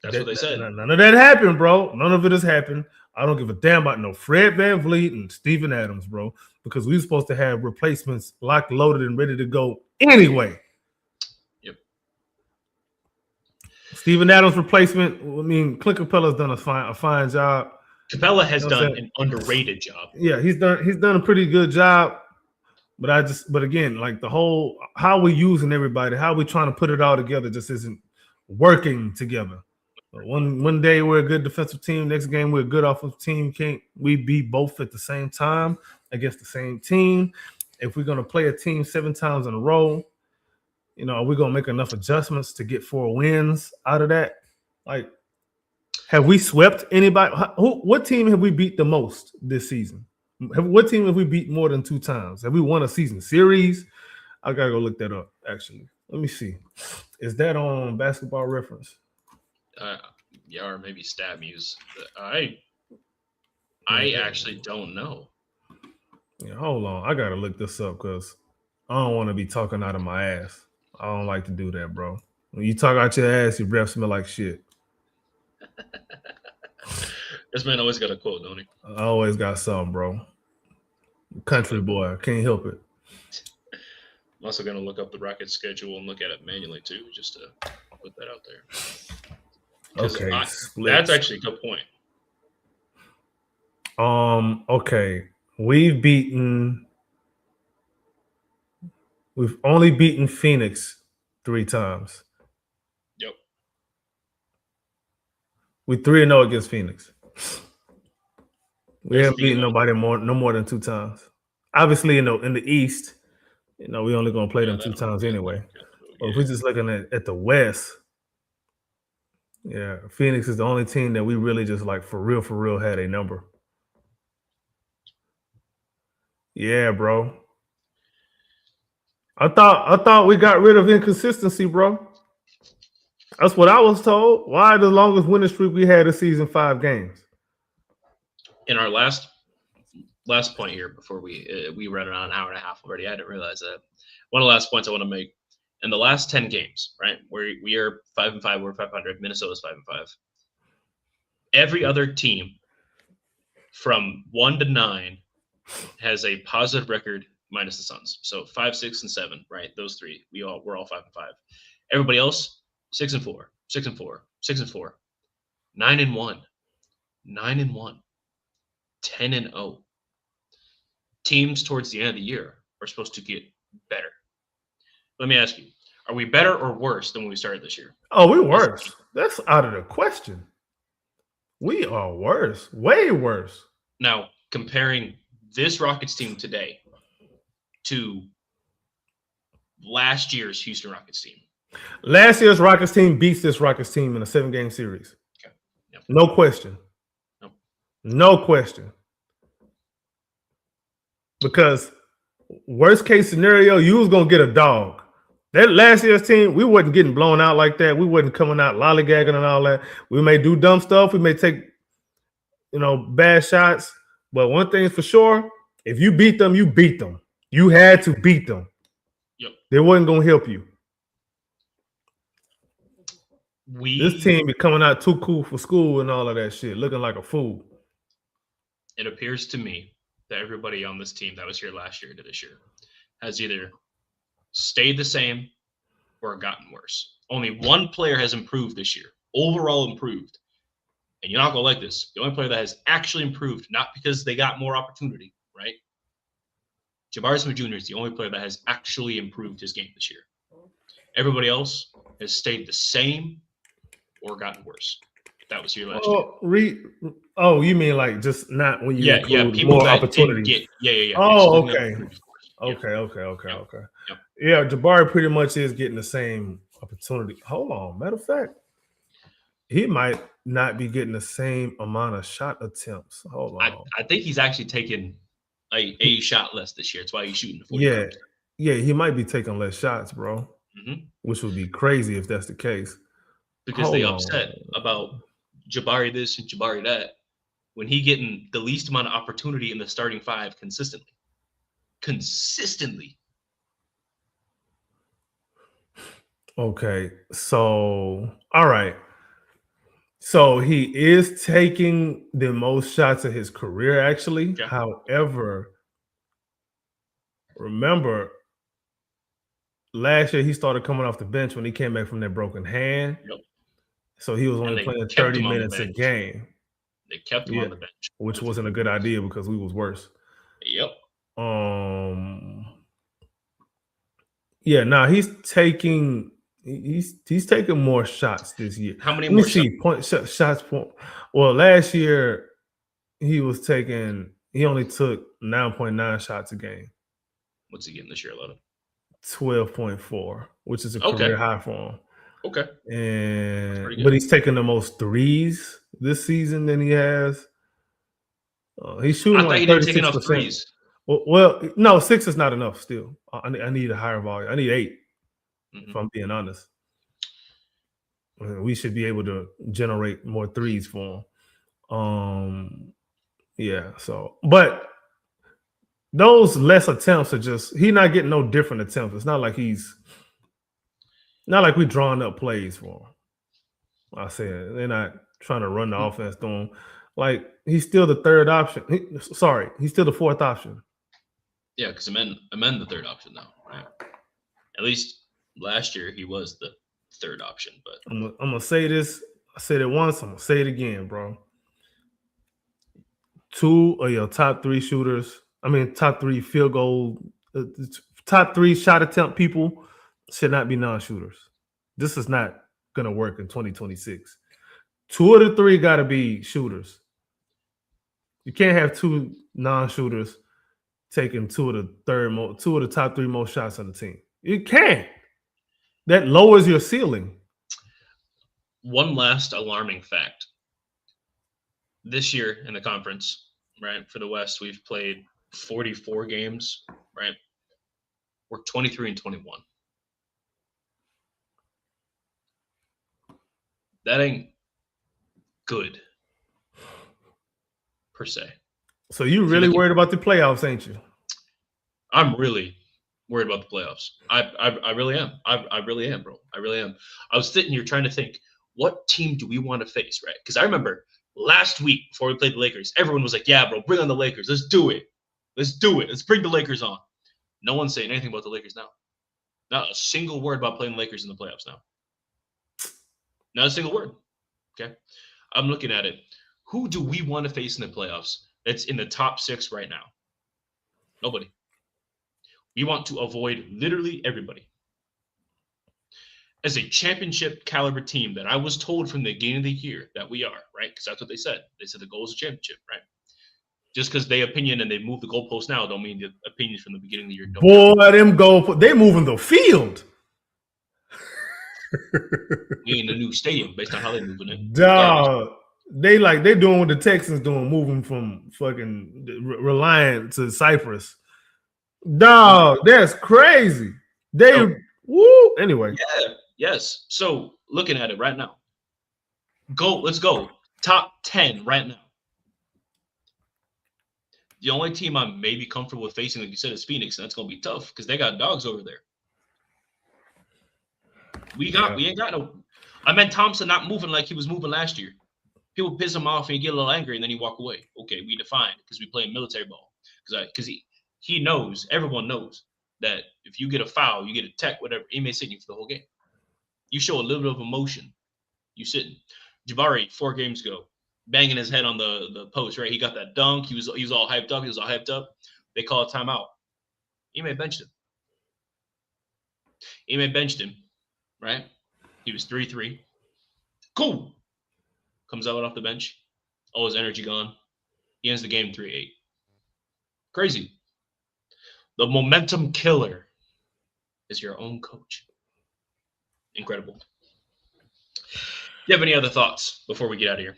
That's what they said. None of that happened, bro. None of it has happened. I don't give a damn about no Fred VanVleet and Steven Adams, bro, because we were supposed to have replacements locked, loaded, and ready to go anyway. Yep. Steven Adams replacement. I mean, Clint Capella's done a fine job. Capella has done an underrated job. Yeah, he's done a pretty good job. But again, like the whole how we using everybody, how we trying to put it all together just isn't working together. One day we're a good defensive team, next game we're a good offensive team. Can't we be both at the same time against the same team? If we're gonna play a team 7 times in a row, are we gonna make enough adjustments to get 4 wins out of that? Like, have we swept anybody? What team have we beat the most this season? What team have we beat more than 2 times? Have we won a season series? I gotta go look that up. Actually, let me see. Is that on Basketball Reference? Yeah, or maybe StatMuse. I actually don't know. Yeah, hold on. I gotta look this up because I don't want to be talking out of my ass. I don't like to do that, bro. When you talk out your ass, your breath smell like shit. This man always got a quote, don't he? I always got something, bro. Country boy, can't help it. I'm also gonna look up the Rockets schedule and look at it manually too, just to put that out there. Okay, that's actually a good point. Okay, we've only beaten Phoenix 3 times. Yep. We 3-0 against Phoenix. We haven't beaten nobody no more than 2 times. Obviously, in the East, we only gonna play them 2 times anyway. But if we're just looking at the West, yeah, Phoenix is the only team that we really just like for real had a number. Yeah, bro. I thought we got rid of inconsistency, bro. That's what I was told. Why the longest winning streak we had this season 5 games? In our last point here, before we ran around an hour and a half already, I didn't realize that. One of the last points I want to make: in the last 10 games, right, where we are 5-5, we're 500. Minnesota's 5-5. Every other team from 1 to 9 has a positive record minus the Suns. So 5, 6, and 7, right? Those 3, we're all 5-5. Everybody else 6-4, 6-4, 6-4, 9-1, 9-1, 10-0. Teams towards the end of the year are supposed to get better. Let me ask you: are we better or worse than when we started this year? Oh, we're worse. That's out of the question. We are worse, way worse. Now, comparing this Rockets team today to last year's Houston Rockets team. Last year's Rockets team beats this Rockets team in a 7-game series. Okay. Yep. No question. Nope. No question. Because worst case scenario, you was going to get a dog. That last year's team, we wasn't getting blown out like that. We wasn't coming out lollygagging and all that. We may do dumb stuff. We may take, bad shots. But one thing is for sure, if you beat them, you beat them. You had to beat them. Yep. They wasn't going to help you. This team is coming out too cool for school and all of that shit, looking like a fool. It appears to me that everybody on this team that was here last year to this year has either stayed the same or gotten worse. Only one player has improved this year, overall improved. And you're not going to like this. The only player that has actually improved, not because they got more opportunity, right? Jabari Smith Jr. is the only player that has actually improved his game this year. Everybody else has stayed the same or gotten worse. That was here last year. You mean like just not when you include people more that opportunities? Oh, okay. Okay. Okay. Yeah, Jabari pretty much is getting the same opportunity. Hold on. Matter of fact, he might not be getting the same amount of shot attempts. Hold on. I think he's actually taken a shot less this year. That's why he's shooting the 40. Yeah, he might be taking less shots, bro. Mm-hmm. Which would be crazy if that's the case. Because they upset about Jabari this and Jabari that when he getting the least amount of opportunity in the starting 5 consistently. Okay, so all right. So he is taking the most shots of his career, actually. Yeah. However, remember last year he started coming off the bench when he came back from that broken hand. Yep. So he was And only they playing kept 30 him on the minutes a bench. game. They kept him Yeah, on the bench. which wasn't a good idea because we was worse. Yep. Yeah, now he's taking more shots this year. How many Let me more shots? see shots. Well, last year he only took 9.9 shots a game, What's he getting this year, Lotta? 12.4, which is a Okay. career high for him. Okay. pretty good. But he's taking the most threes this season than he has. He's shooting I thought like he didn't take 36%. enough threes. Well, no, 6 is not enough still. I need a higher volume. I need 8, if I'm being honest. We should be able to generate more threes for him. Yeah, so but those less attempts are just he's not getting no different attempts. It's not like we drawing up plays for him. I said they're not trying to run the offense through him. Like he's still the third option. He's still the fourth option. Yeah, because I'm the third option now, right? At least last year he was the third option, but I'm gonna say this. I said it once. I'm gonna say it again, bro. 2 of your top 3 shooters. I mean, top 3 field goal, top 3 shot attempt people should not be non-shooters. This is not gonna work in 2026. 2 of the 3 got to be shooters. You can't have 2 non-shooters taking 2 of the top 3 most shots on the team. You can't. That lowers your ceiling. one last alarming fact. This year in the conference, right, for the West, we've played 44 games, right? We're 23-21. That ain't good, per se. So you really worried about the playoffs, ain't you? I'm really worried about the playoffs. I really am. I really am, bro. I really am. I was sitting here trying to think, what team do we want to face, right? Because I remember last week before we played the Lakers, everyone was like, yeah, bro, bring on the Lakers. Let's do it. Let's do it. Let's bring the Lakers on. No one's saying anything about the Lakers now. Not a single word about playing the Lakers in the playoffs now. Not a single word. Okay. I'm looking at it. Who do we want to face in the playoffs that's in the top 6 right now? Nobody. We want to avoid literally everybody. As a championship caliber team that I was told from the beginning of the year that we are, right? Because that's what they said. They said the goal is a championship, right? Just because they opinion and they move the goalposts now don't mean the opinions from the beginning of the year don't. Boy, they moving the field. We in a new stadium based on how they're moving it. Dog, they doing what the Texans doing, moving from fucking Reliant to Cypress. Dog, that's crazy. Anyway. Yeah, yes. So looking at it right now. Let's go. Top 10 right now. The only team I'm maybe comfortable with facing, like you said, is Phoenix, and that's gonna be tough because they got dogs over there. We ain't got no. I meant Thompson not moving like he was moving last year. People piss him off and he get a little angry and then he walk away. Okay, we defined because we play military ball. Because he knows, everyone knows that if you get a foul, you get a tech, whatever, he may sit you for the whole game. You show a little bit of emotion, you sitting. Jabari 4 games ago, banging his head on the post, right? He got that dunk. He was all hyped up. They call a timeout. Ime benched him. Right? He was 3-3. Cool. Comes out off the bench. All his energy gone. He ends the game 3-8. Crazy. The momentum killer is your own coach. Incredible. Do you have any other thoughts before we get out of here?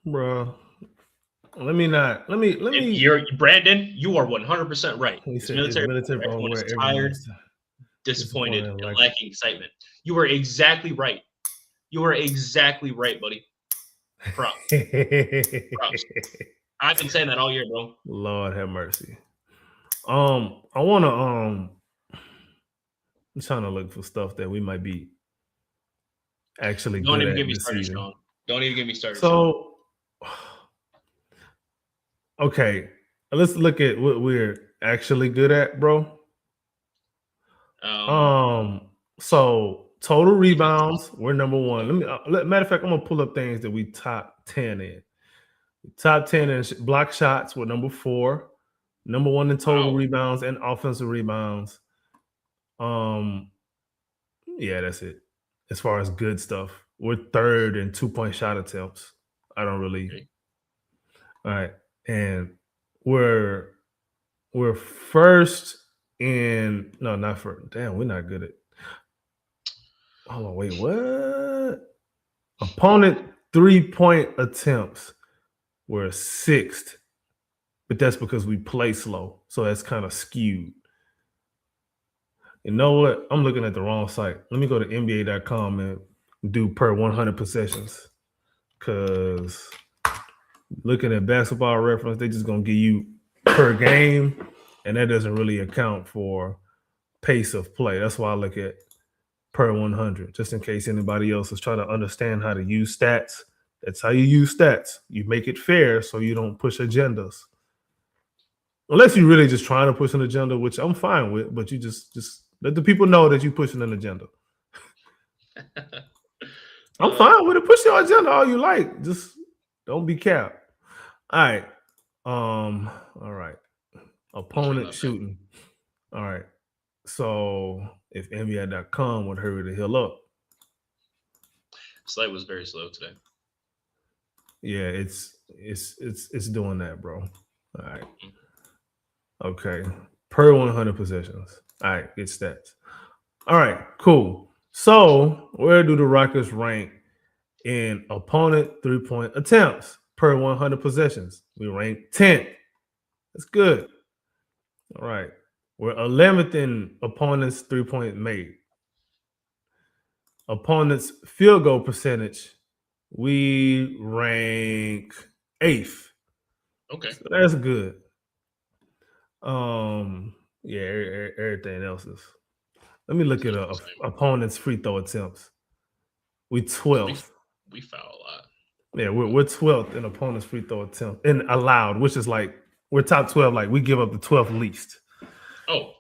Bro, let me. Brandon, you are 100% right. It's military ball where tired, disappointed, and lacking excitement. You are exactly right. Buddy. Props. I've been saying that all year, bro. Lord have mercy. I want to I'm trying to look for stuff that we might be actually Don't good even at get me this started, season. Sean. Don't even get me started, Sean. So, okay, let's look at what we're actually good at, bro. So total rebounds, we're number one. Matter of fact, I'm gonna pull up things that we top 10 in. Top 10 in block shots, we're number 4. Number 1 in total rebounds and offensive rebounds. Yeah, that's it. As far as good stuff, we're 3rd in 2-point shot attempts. I don't really. Okay. All right, and we're 1st in not first. Damn, we're not good at. Hold on, wait, what? Opponent 3-point attempts. We're 6th, but that's because we play slow, so that's kind of skewed. You know what? I'm looking at the wrong site. Let me go to NBA.com and do per 100 possessions, because looking at Basketball Reference, they just gonna give you per game, and that doesn't really account for pace of play. That's why I look at per 100, just in case anybody else is trying to understand how to use stats. That's how you use stats. You make it fair so you don't push agendas. Unless you're really just trying to push an agenda, which I'm fine with, but you just let the people know that you're pushing an agenda. I'm fine with it. Push your agenda all you like. Just don't be capped. All right. All right. Opponent shooting. All right. So if NBA.com would hurry the hell up. Site was very slow today. Yeah, it's doing that, bro. All right. Okay. Per 100 possessions. All right, good stats. All right, cool. So where do the Rockets rank in opponent 3-point attempts per 100 possessions? We rank 10th. That's good. All right. We're 11th in opponents 3-point made. Opponents field goal percentage, we rank 8th. Okay. So that's good. Yeah, everything else is. Let me look at opponents' free throw attempts. We 12th. We foul a lot. Yeah, we're 12th in opponents' free throw attempt and allowed, which is like we're top 12. Like we give up the 12th least. Oh,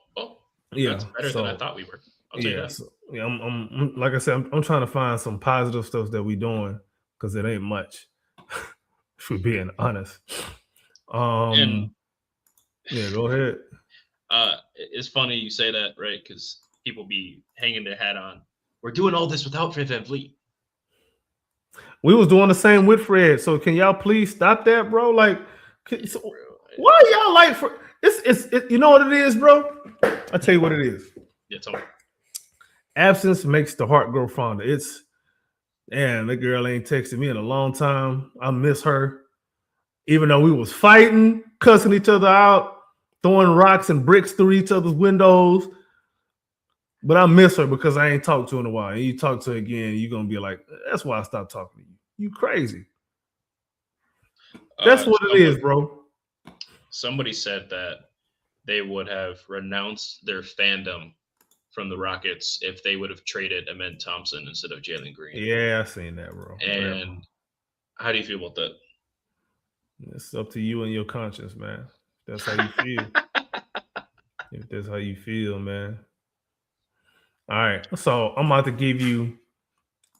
yeah, that's better than I thought we were. I'll tell you that. So, yeah, I'm like I said, I'm trying to find some positive stuff that we doing because it ain't much. If we're being honest. Yeah, go ahead. It's funny you say that, right? Because people be hanging their hat on. We're doing all this without Fred VanVleet. We was doing the same with Fred. So can y'all please stop that, bro? Like, why y'all like for it's you know what it is, bro? I'll tell you what it is. Yeah, tell me. Absence makes the heart grow fonder. It's damn, that girl ain't texted me in a long time. I miss her. Even though we was fighting, cussing each other out, throwing rocks and bricks through each other's windows. But I miss her because I ain't talked to her in a while. And you talk to her again, you're going to be like, that's why I stopped talking to you. You crazy. That's what it is, bro. Somebody said that they would have renounced their fandom from the Rockets if they would have traded Amen Thompson instead of Jalen Green. Yeah, I seen that, bro. And how do you feel about that? It's up to you and your conscience, man. That's how you feel. If that's how you feel, man. All right, so I'm about to give you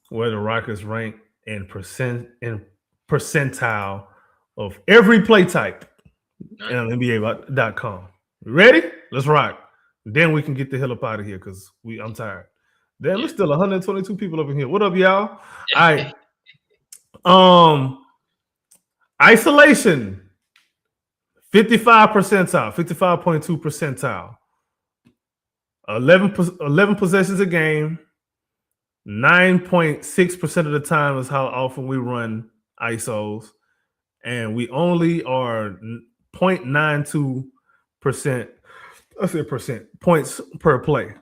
where the Rockets rank in percentile of every play type on NBA.com. Ready? Let's rock. Then we can get the hell up out of here because I'm tired. Damn, there's still 122 people up in here. What up, y'all? All right. Isolation, 55 percentile, 55.2 percentile. 11 possessions a game. 9.6% of the time is how often we run ISOs. And we only are 0.92%, points per play.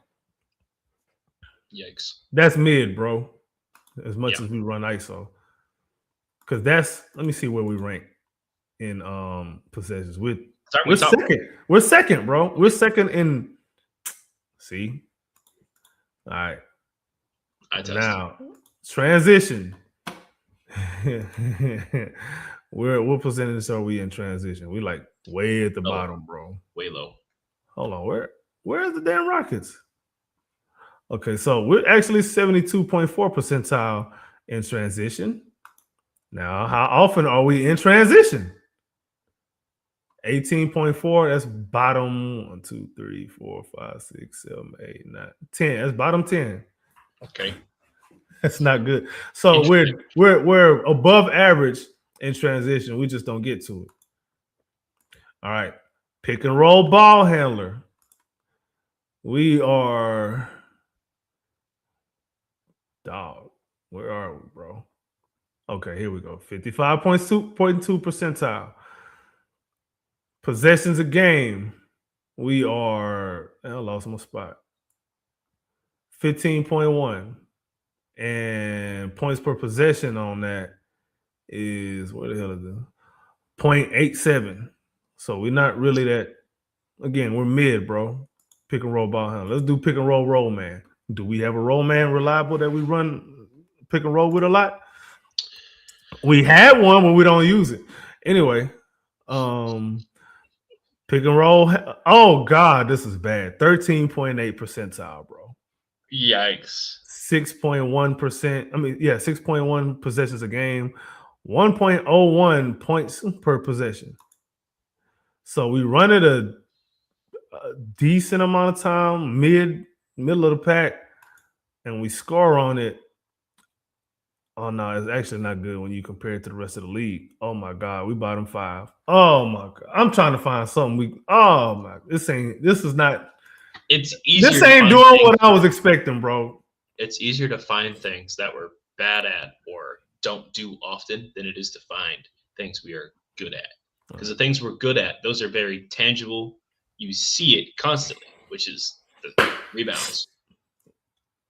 Yikes. That's mid, bro. As much as we run ISO. Because let me see where we rank in possessions. We're second. We're second, bro. We're second in. See, All right. I test. Now, transition. What percentage are we in transition? We like way at the Oh. bottom, bro. Way low. Hold on, where's the damn Rockets? Okay, so we're actually 72.4 percentile in transition. Now, how often are we in transition? 18.4, that's bottom 1, 2, 3, 4, 5, 6, 7, 8, 9, 10. That's bottom 10. Okay. That's not good. So we're above average in transition. We just don't get to it. All right. Pick and roll ball handler. We are dog. Where are we, bro? Okay, here we go. 55.2 percentile. Possessions a game. We are, I lost my spot. 15.1. And points per possession on that is, what the hell is it? 0.87. So we're not really that, again, we're mid, bro. Pick and roll ball handler. Let's do pick and roll man. Do we have a roll man reliable that we run pick and roll with a lot? We had one, but we don't use it. Anyway, pick and roll. Oh, God, this is bad. 13.8 percentile, bro. Yikes. 6.1%. 6.1 possessions a game. 1.01 points per possession. So we run it a decent amount of time, middle of the pack, and we score on it. Oh no, it's actually not good when you compare it to the rest of the league. Oh my God, we bottom 5. Oh my God, I'm trying to find something. This is not. It's easier. This ain't doing what I was expecting, bro. It's easier to find things that we're bad at or don't do often than it is to find things we are good at. Because the things we're good at, those are very tangible. You see it constantly, which is the rebounds.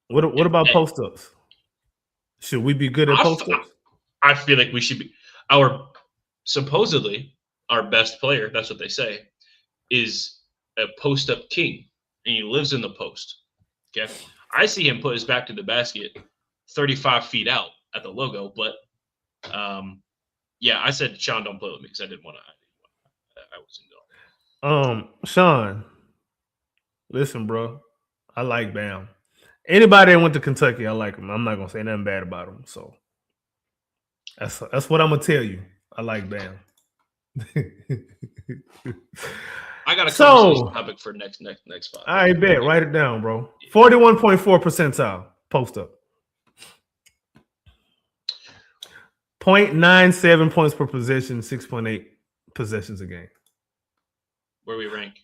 What about post-ups? Should we be good at post-ups? I feel like we should be. Supposedly, our best player, that's what they say, is a post-up king, and he lives in the post. Okay? I see him put his back to the basket 35 feet out at the logo, but I said, Sean, don't play with me because I didn't want to. I wasn't going. Sean, listen, bro. I like Bam. Anybody that went to Kentucky, I like him. I'm not gonna say nothing bad about him. So that's what I'm gonna tell you. I like Bam. I got a conversation topic for next spot. I bet. Write it down, bro. 41.4 percentile post up. 0.97 points per possession, 6.8 possessions a game. Where we rank.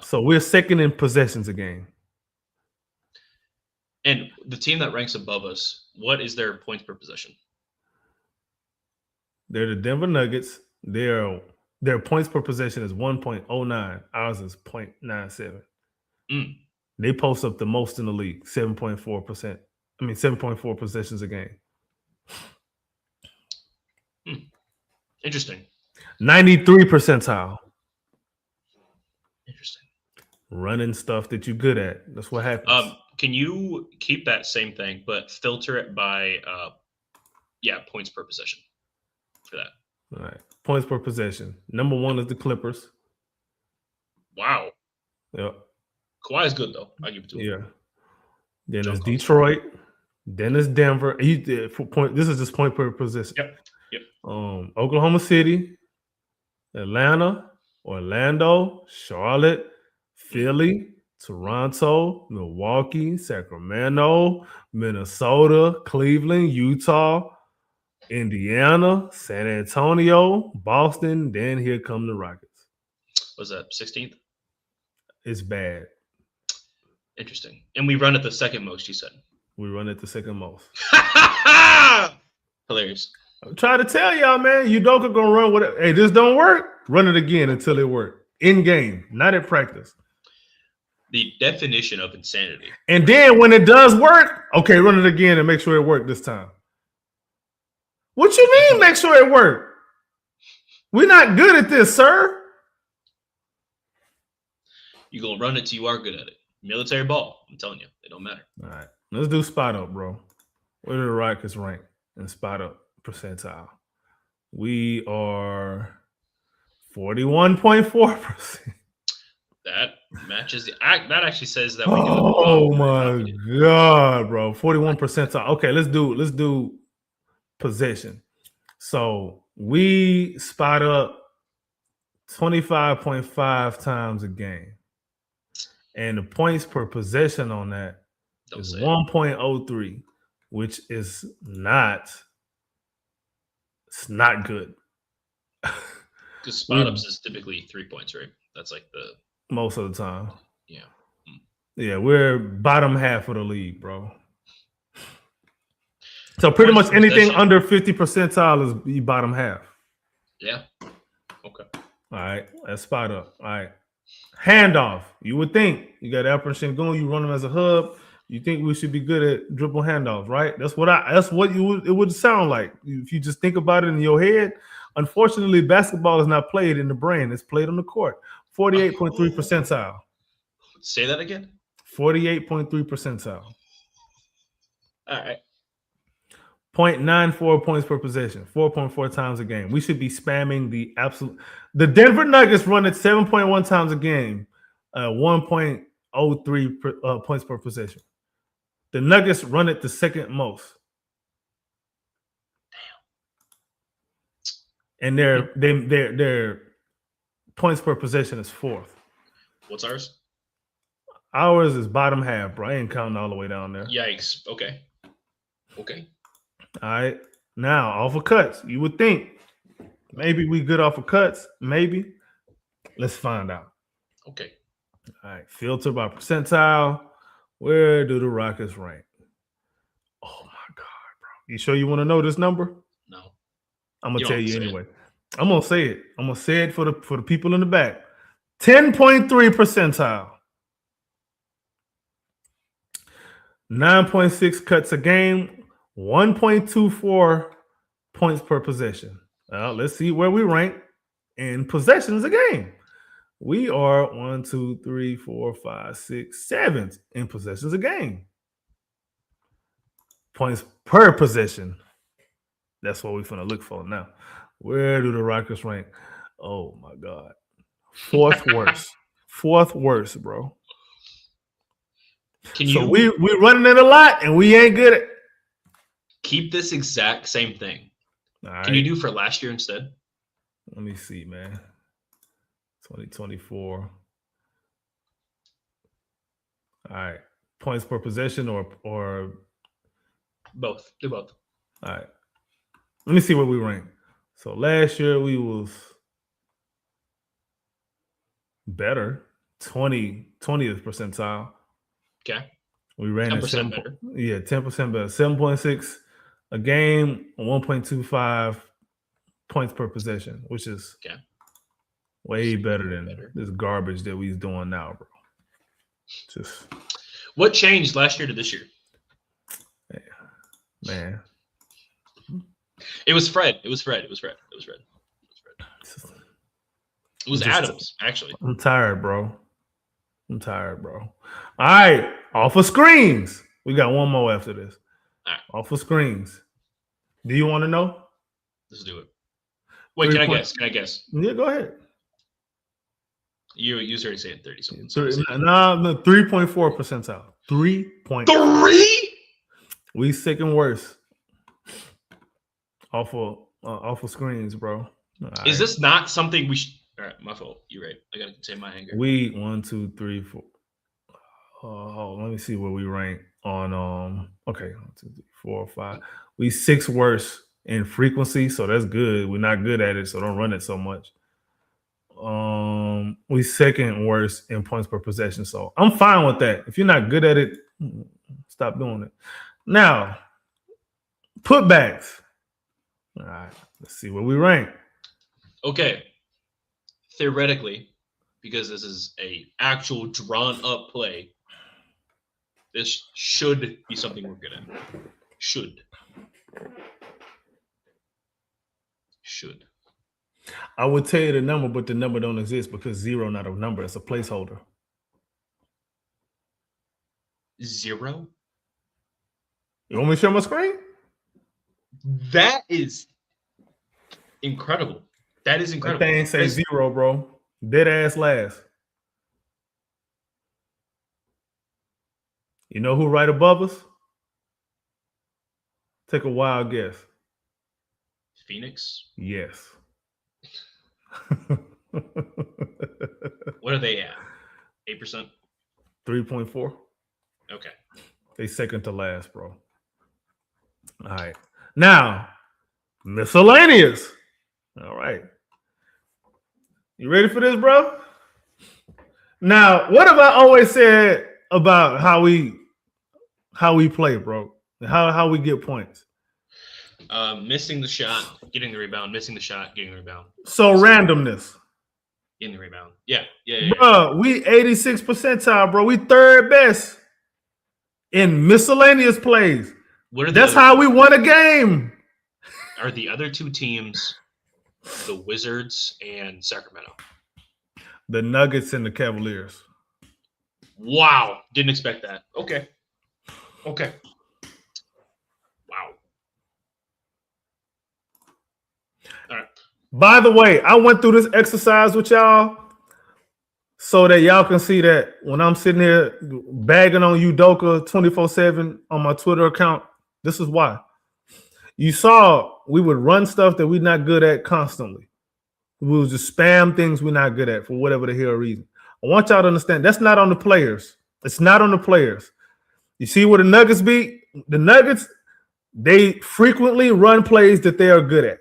So we're second in possessions a game. And the team that ranks above us, what is their points per possession? They're the Denver Nuggets. Their points per possession is 1.09. Ours is 0.97. They post up the most in the league, 7.4%. 7.4 possessions a game. Interesting. 93 percentile. Interesting. Running stuff that you're good at. That's what happens. Can you keep that same thing, but filter it by points per possession for that? All right. Points per possession. Number 1 is the Clippers. Wow. Yep. Kawhi is good, though. I'll give it to him. Yeah. Then it's Detroit. Then it's Denver. This is just point per possession. Yep. Oklahoma City, Atlanta, Orlando, Charlotte, Philly, Toronto, Milwaukee, Sacramento, Minnesota, Cleveland, Utah, Indiana, San Antonio, Boston. Then here come the Rockets. Was that 16th? It's bad. Interesting. And we run at the second most, you said. We run at the second most. Hilarious. I'm trying to tell y'all, man. Udoka gonna run with it. Hey, this don't work. Run it again until it works. In game, not at practice. The definition of insanity. And then when it does work, okay, run it again and make sure it worked this time. What you mean make sure it worked? We're not good at this, sir. You're going to run it till you are good at it. Military ball, I'm telling you. It don't matter. All right. Let's do spot up, bro. Where do the Rockets rank in spot up percentile? We are 41.4%. That matches the act. That actually says that we do. Oh my god, bro. 41 percentile. Okay, let's do possession. So we spot up 25.5 times a game. And the points per possession on that is 1.03, which is not good. Because spot ups is typically 3 points, right? That's like the most of the time. Yeah. Yeah, we're bottom half of the league, bro. So pretty much anything under 50 percentile is the bottom half. Yeah. Okay. All right, that's spot up. All right. Handoff. You would think you got Alper Sengun, you run them as a hub. You think we should be good at dribble handoffs, right? That's what it would sound like if you just think about it in your head. Unfortunately, basketball is not played in the brain; it's played on the court. 48.3 percentile. Say that again. 48.3 percentile. All right. 0.94 points per possession, 4.4 times a game. We should be spamming the absolute. The Denver Nuggets run it 7.1 times a game, 1.03 points per possession. The Nuggets run it the second most. Damn. And their points per possession is fourth. What's ours? Ours is bottom half, bro. I ain't counting all the way down there. Yikes. Okay. All right. Now, off of cuts, you would think maybe we good off of cuts. Maybe. Let's find out. Okay. All right. Filter by percentile. Where do the Rockets rank? Oh my God, bro. You sure you want to know this number? No. I'm gonna tell you anyway. I'm gonna say it. I'm gonna say it for the people in the back. 10.3 percentile. 9.6 cuts a game. 1.24 points per possession. Well, let's see where we rank in possessions a game. We are 1, 2, 3, 4, 5, 6, 7 in possessions a game. Points per possession. That's what we're going to look for now. Where do the Rockets rank? Oh, my God. Fourth worst. Fourth worst, bro. So we running it a lot, and we ain't good at. Keep this exact same thing. Right. Can you do for last year instead? Let me see, man. 2024. All right. Points per possession or both. Do both. All right. Let me see where we rank. So last year we was better. 20th percentile. Okay. We ran 10% better. Yeah, 10% better. 7.6 a game, 1.25 points per possession, which is way better than this garbage that we's doing now, bro. Just what changed last year to this year? Man. It was Fred. It was Adams, actually. I'm tired, bro. All right. Off of screens. We got one more after this. All right. Off of screens. Do you want to know? Let's do it. Wait, can I guess? Yeah, go ahead. You already saying 30 something. No, 3.4 percentile. 3.3? We second worst. Off of screens, bro. Is this not something we should? All right, my fault. You're right. I gotta contain my anger. We 1, 2, 3, 4. Let me see where we rank on. Okay, 1, 2, 3, 4, 5. We 6th worst in frequency, so that's good. We're not good at it, so don't run it so much. We 2nd worst in points per possession, so I'm fine with that. If you're not good at it, stop doing it. Now, putbacks. All right, let's see where we rank. Okay. Theoretically, because this is a actual drawn up play, this should be something we're good at. Should. I would tell you the number, but the number don't exist because 0 not a number. It's a placeholder. 0? You want me to share my screen? That is incredible. That is That incredible. thing say 0, bro. Dead ass last. You know who right above us? Take a wild guess. Phoenix. Yes. What are they at? 8%? 3.4. Okay. They second to last, bro. All right. Now, miscellaneous. All right. You ready for this, bro? Now, what have I always said about how we play, bro? How we get points? Missing the shot, getting the rebound, missing the shot, getting the rebound. So randomness. Getting the rebound. Yeah. Bro, we 86th percentile, bro. We third best in miscellaneous plays. That's how we won a game. Are the other two teams the Wizards and Sacramento? The Nuggets and the Cavaliers. Wow. Didn't expect that. Okay. Wow. All right. By the way, I went through this exercise with y'all so that y'all can see that when I'm sitting here bagging on Udoka 24/7 on my Twitter account, this is why. You saw we would run stuff that we're not good at constantly. We would just spam things we're not good at for whatever the hell reason. I want y'all to understand that's not on the players. It's not on the players. You see where the Nuggets beat? The Nuggets, they frequently run plays that they are good at.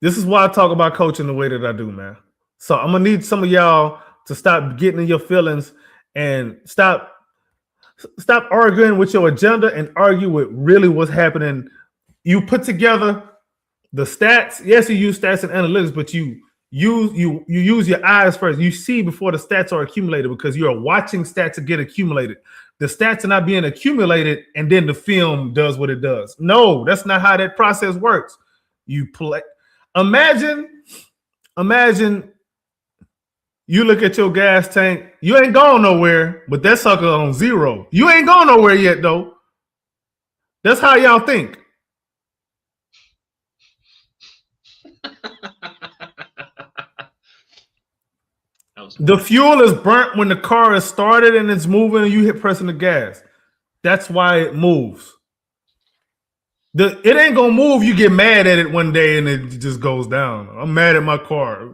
This is why I talk about coaching the way that I do, man. So I'm gonna need some of y'all to stop getting in your feelings and stop arguing with your agenda and argue with really what's happening. You put together the stats. Yes, you use stats and analytics, but you use your eyes first. You see before the stats are accumulated because you are watching stats get accumulated. The stats are not being accumulated and then the film does what it does. No, that's not how that process works. You play. Imagine you look at your gas tank. You ain't going nowhere, but that sucker on 0. You ain't going nowhere yet, though. That's how y'all think. The fuel is burnt when the car is started and it's moving and you hit pressing the gas. That's why it moves. It ain't gonna move. You get mad at it one day and it just goes down. I'm mad at my car.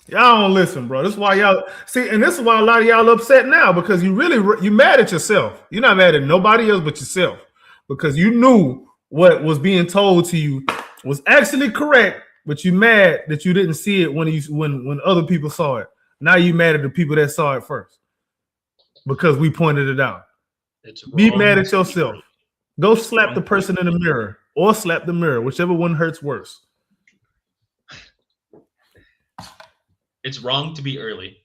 Y'all don't listen, bro. This is why y'all see, and this is why a lot of y'all upset now because you mad at yourself. You're not mad at nobody else but yourself because you knew what was being told to you was actually correct, but you mad that you didn't see it when other people saw it. Now you mad at the people that saw it first because we pointed it out. Be mad at yourself. Go slap the person in the mirror or slap the mirror, whichever one hurts worse. It's wrong to be early.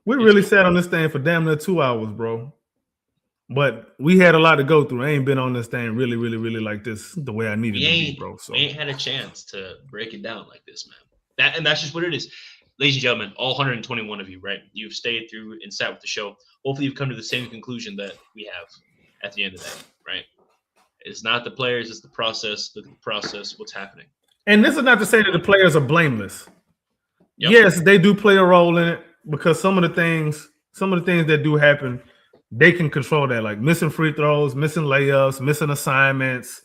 We really sat on this thing for damn near 2 hours, bro. But we had a lot to go through. I ain't been on this thing really like this the way I needed to be, bro. So we ain't had a chance to break it down like this, man. That's just what it is. Ladies and gentlemen, all 121 of you, right? You've stayed through and sat with the show. Hopefully you've come to the same conclusion that we have at the end of the day, right? It's not the players, it's the process. Look at the process, what's happening. And this is not to say that the players are blameless. Yep. Yes, they do play a role in it because some of the things that do happen, they can control that, like missing free throws, missing layups, missing assignments,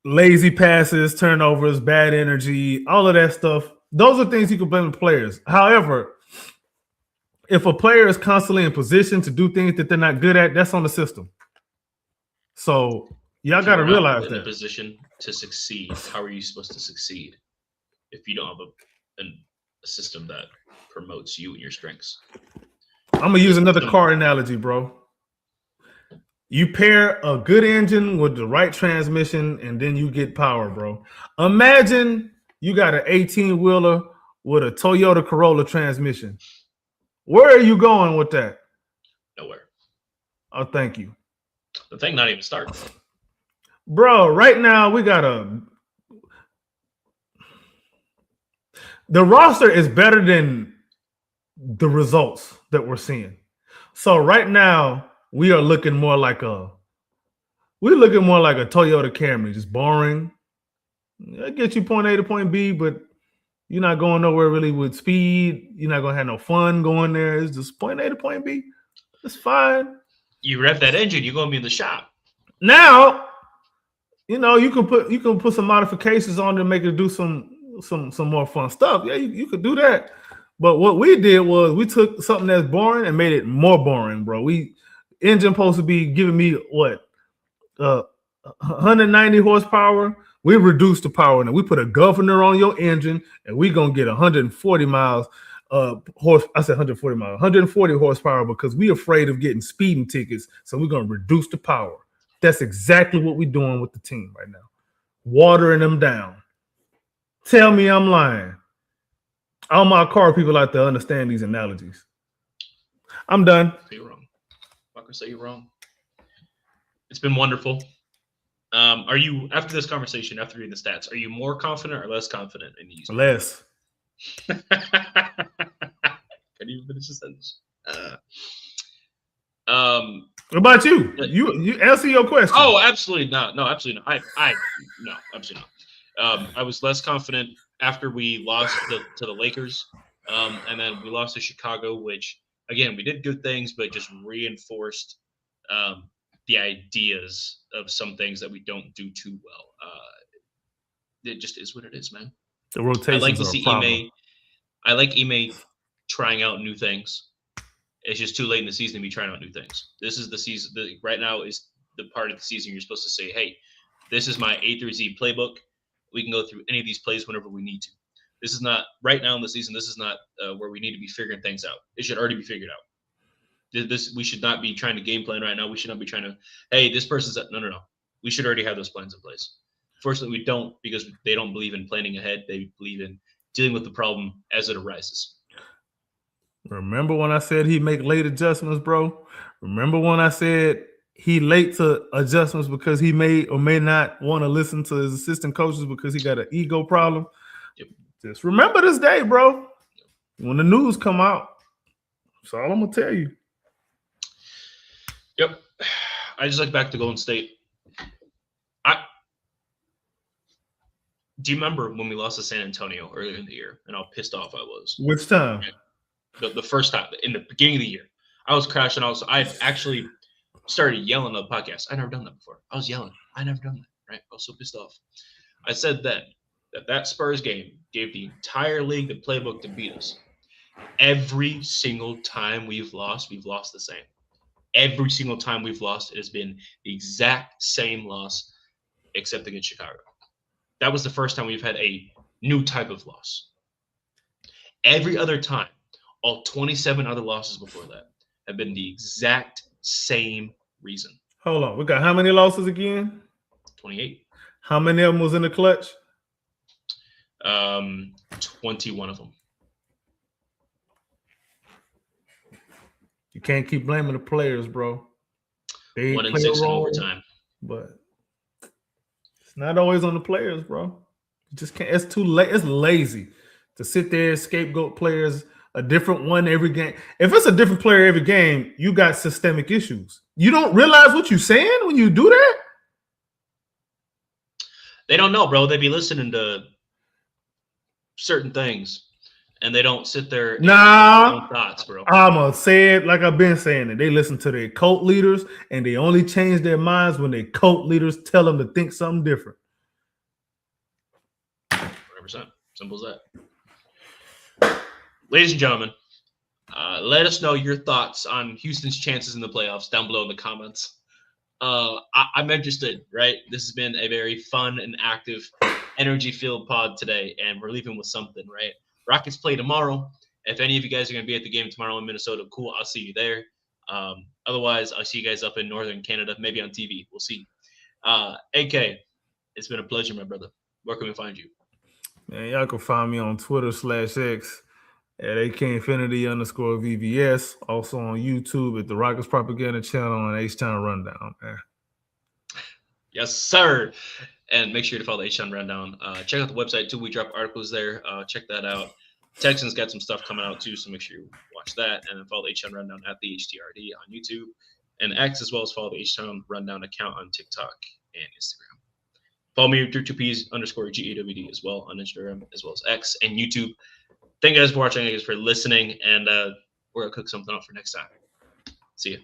lazy passes, turnovers, bad energy, all of that stuff. Those are things you can blame the players. However, if a player is constantly in position to do things that they're not good at, that's on the system. So y'all got to realize that. In a position to succeed, how are you supposed to succeed if you don't have a system that promotes you and your strengths? I'm gonna use another car analogy, bro. You pair a good engine with the right transmission, and then you get power, bro. Imagine you got an 18-wheeler with a Toyota Corolla transmission. Where are you going with that? Nowhere. Oh, thank you. The thing not even starting. Bro, right now we got the roster is better than the results that we're seeing. So right now we are looking more like a Toyota Camry, just boring. It gets you point A to point B, but you're not going nowhere really with speed. You're not gonna have no fun going there. It's just point A to point B. It's fine. You rev that engine, you're gonna be in the shop. Now, you can put some modifications on to make it do some more fun stuff. Yeah, you could do that. But what we did was we took something that's boring and made it more boring, bro. Engine supposed to be giving me what 190 horsepower. We reduced the power and we put a governor on your engine, and we're gonna get 140 miles. I said 140 miles, 140 horsepower because we're afraid of getting speeding tickets. So we're gonna reduce the power. That's exactly what we're doing with the team right now. Watering them down. Tell me I'm lying. All my car people out there understand these analogies. I'm done. You're wrong. Fucker, say you're wrong. It's been wonderful. Are you, after this conversation, after reading the stats, are you more confident or less confident in these? Less. Can you finish the sentence? What about you? You answer your question. Oh, absolutely not. No, absolutely not. No, absolutely not. I was less confident after we lost to the Lakers, and then we lost to Chicago, which again we did good things, but just reinforced the ideas of some things that we don't do too well. It just is what it is, man. The rotations I like to are see a problem. Ime. I like Ime trying out new things. It's just too late in the season to be trying out new things. This is the season. Right now is the part of the season you're supposed to say, hey, this is my A through Z playbook. We can go through any of these plays whenever we need to. This is not right now in the season. This is not where we need to be figuring things out. It should already be figured out. We should not be trying to game plan right now. We should not be trying to, hey, this person's no. We should already have those plans in place. Fortunately, we don't, because they don't believe in planning ahead. They believe in dealing with the problem as it arises. Remember when I said he make late adjustments, bro? Remember when I said he late to adjustments because he may or may not want to listen to his assistant coaches because he got an ego problem? Yep. Just remember this day, bro. When the news come out, that's all I'm gonna tell you. Yep. I just look back to Golden State. Do you remember when we lost to San Antonio earlier in the year and how pissed off I was? Which time? The first time, in the beginning of the year. I was crashing. I actually started yelling on the podcast. I'd never done that before. I was yelling. I never done that, right? I was so pissed off. I said then that Spurs game gave the entire league the playbook to beat us. Every single time we've lost the same. Every single time we've lost, it has been the exact same loss, except against Chicago. That was the first time we've had a new type of loss. Every other time, all 27 other losses before that have been the exact same reason. Hold on. We got how many losses again? 28. How many of them was in the clutch? 21 of them. You can't keep blaming the players, bro. They 1 in play a 6 in role, overtime. but it's not always on the players, bro. You just can't. It's too late. It's lazy to sit there and scapegoat players. A different one every game. If it's a different player every game, you got systemic issues. You don't realize what you're saying when you do that? They don't know, bro. They be listening to certain things, and they don't sit there and Nah. their own thoughts, bro. I'ma say it like I've been saying it. They listen to their cult leaders, and they only change their minds when their cult leaders tell them to think something different. 100%. Simple as that. Ladies and gentlemen, let us know your thoughts on Houston's chances in the playoffs down below in the comments. I'm interested, right? This has been a very fun and active, energy-filled pod today, and we're leaving with something, right? Rockets play tomorrow. If any of you guys are going to be at the game tomorrow in Minnesota, cool. I'll see you there. Otherwise, I'll see you guys up in Northern Canada, maybe on TV. We'll see. AK, it's been a pleasure, my brother. Where can we find you? Man, y'all can find me on Twitter/X at AK_VVS. Also on YouTube at the Rockets Propaganda Channel and H-Town Rundown, man. Yes, sir. And make sure to follow the H-Town Rundown. Check out the website too. We drop articles there. Check that out. Texans got some stuff coming out too, so make sure you watch that. And then follow the H-Town Rundown at the HTRD on YouTube and X, as well as follow the H-Town Rundown account on TikTok and Instagram. Follow me through 2Ps_GAWD as well on Instagram, as well as X and YouTube. Thank you guys for watching. Thank you guys for listening, and we're gonna cook something up for next time. See ya.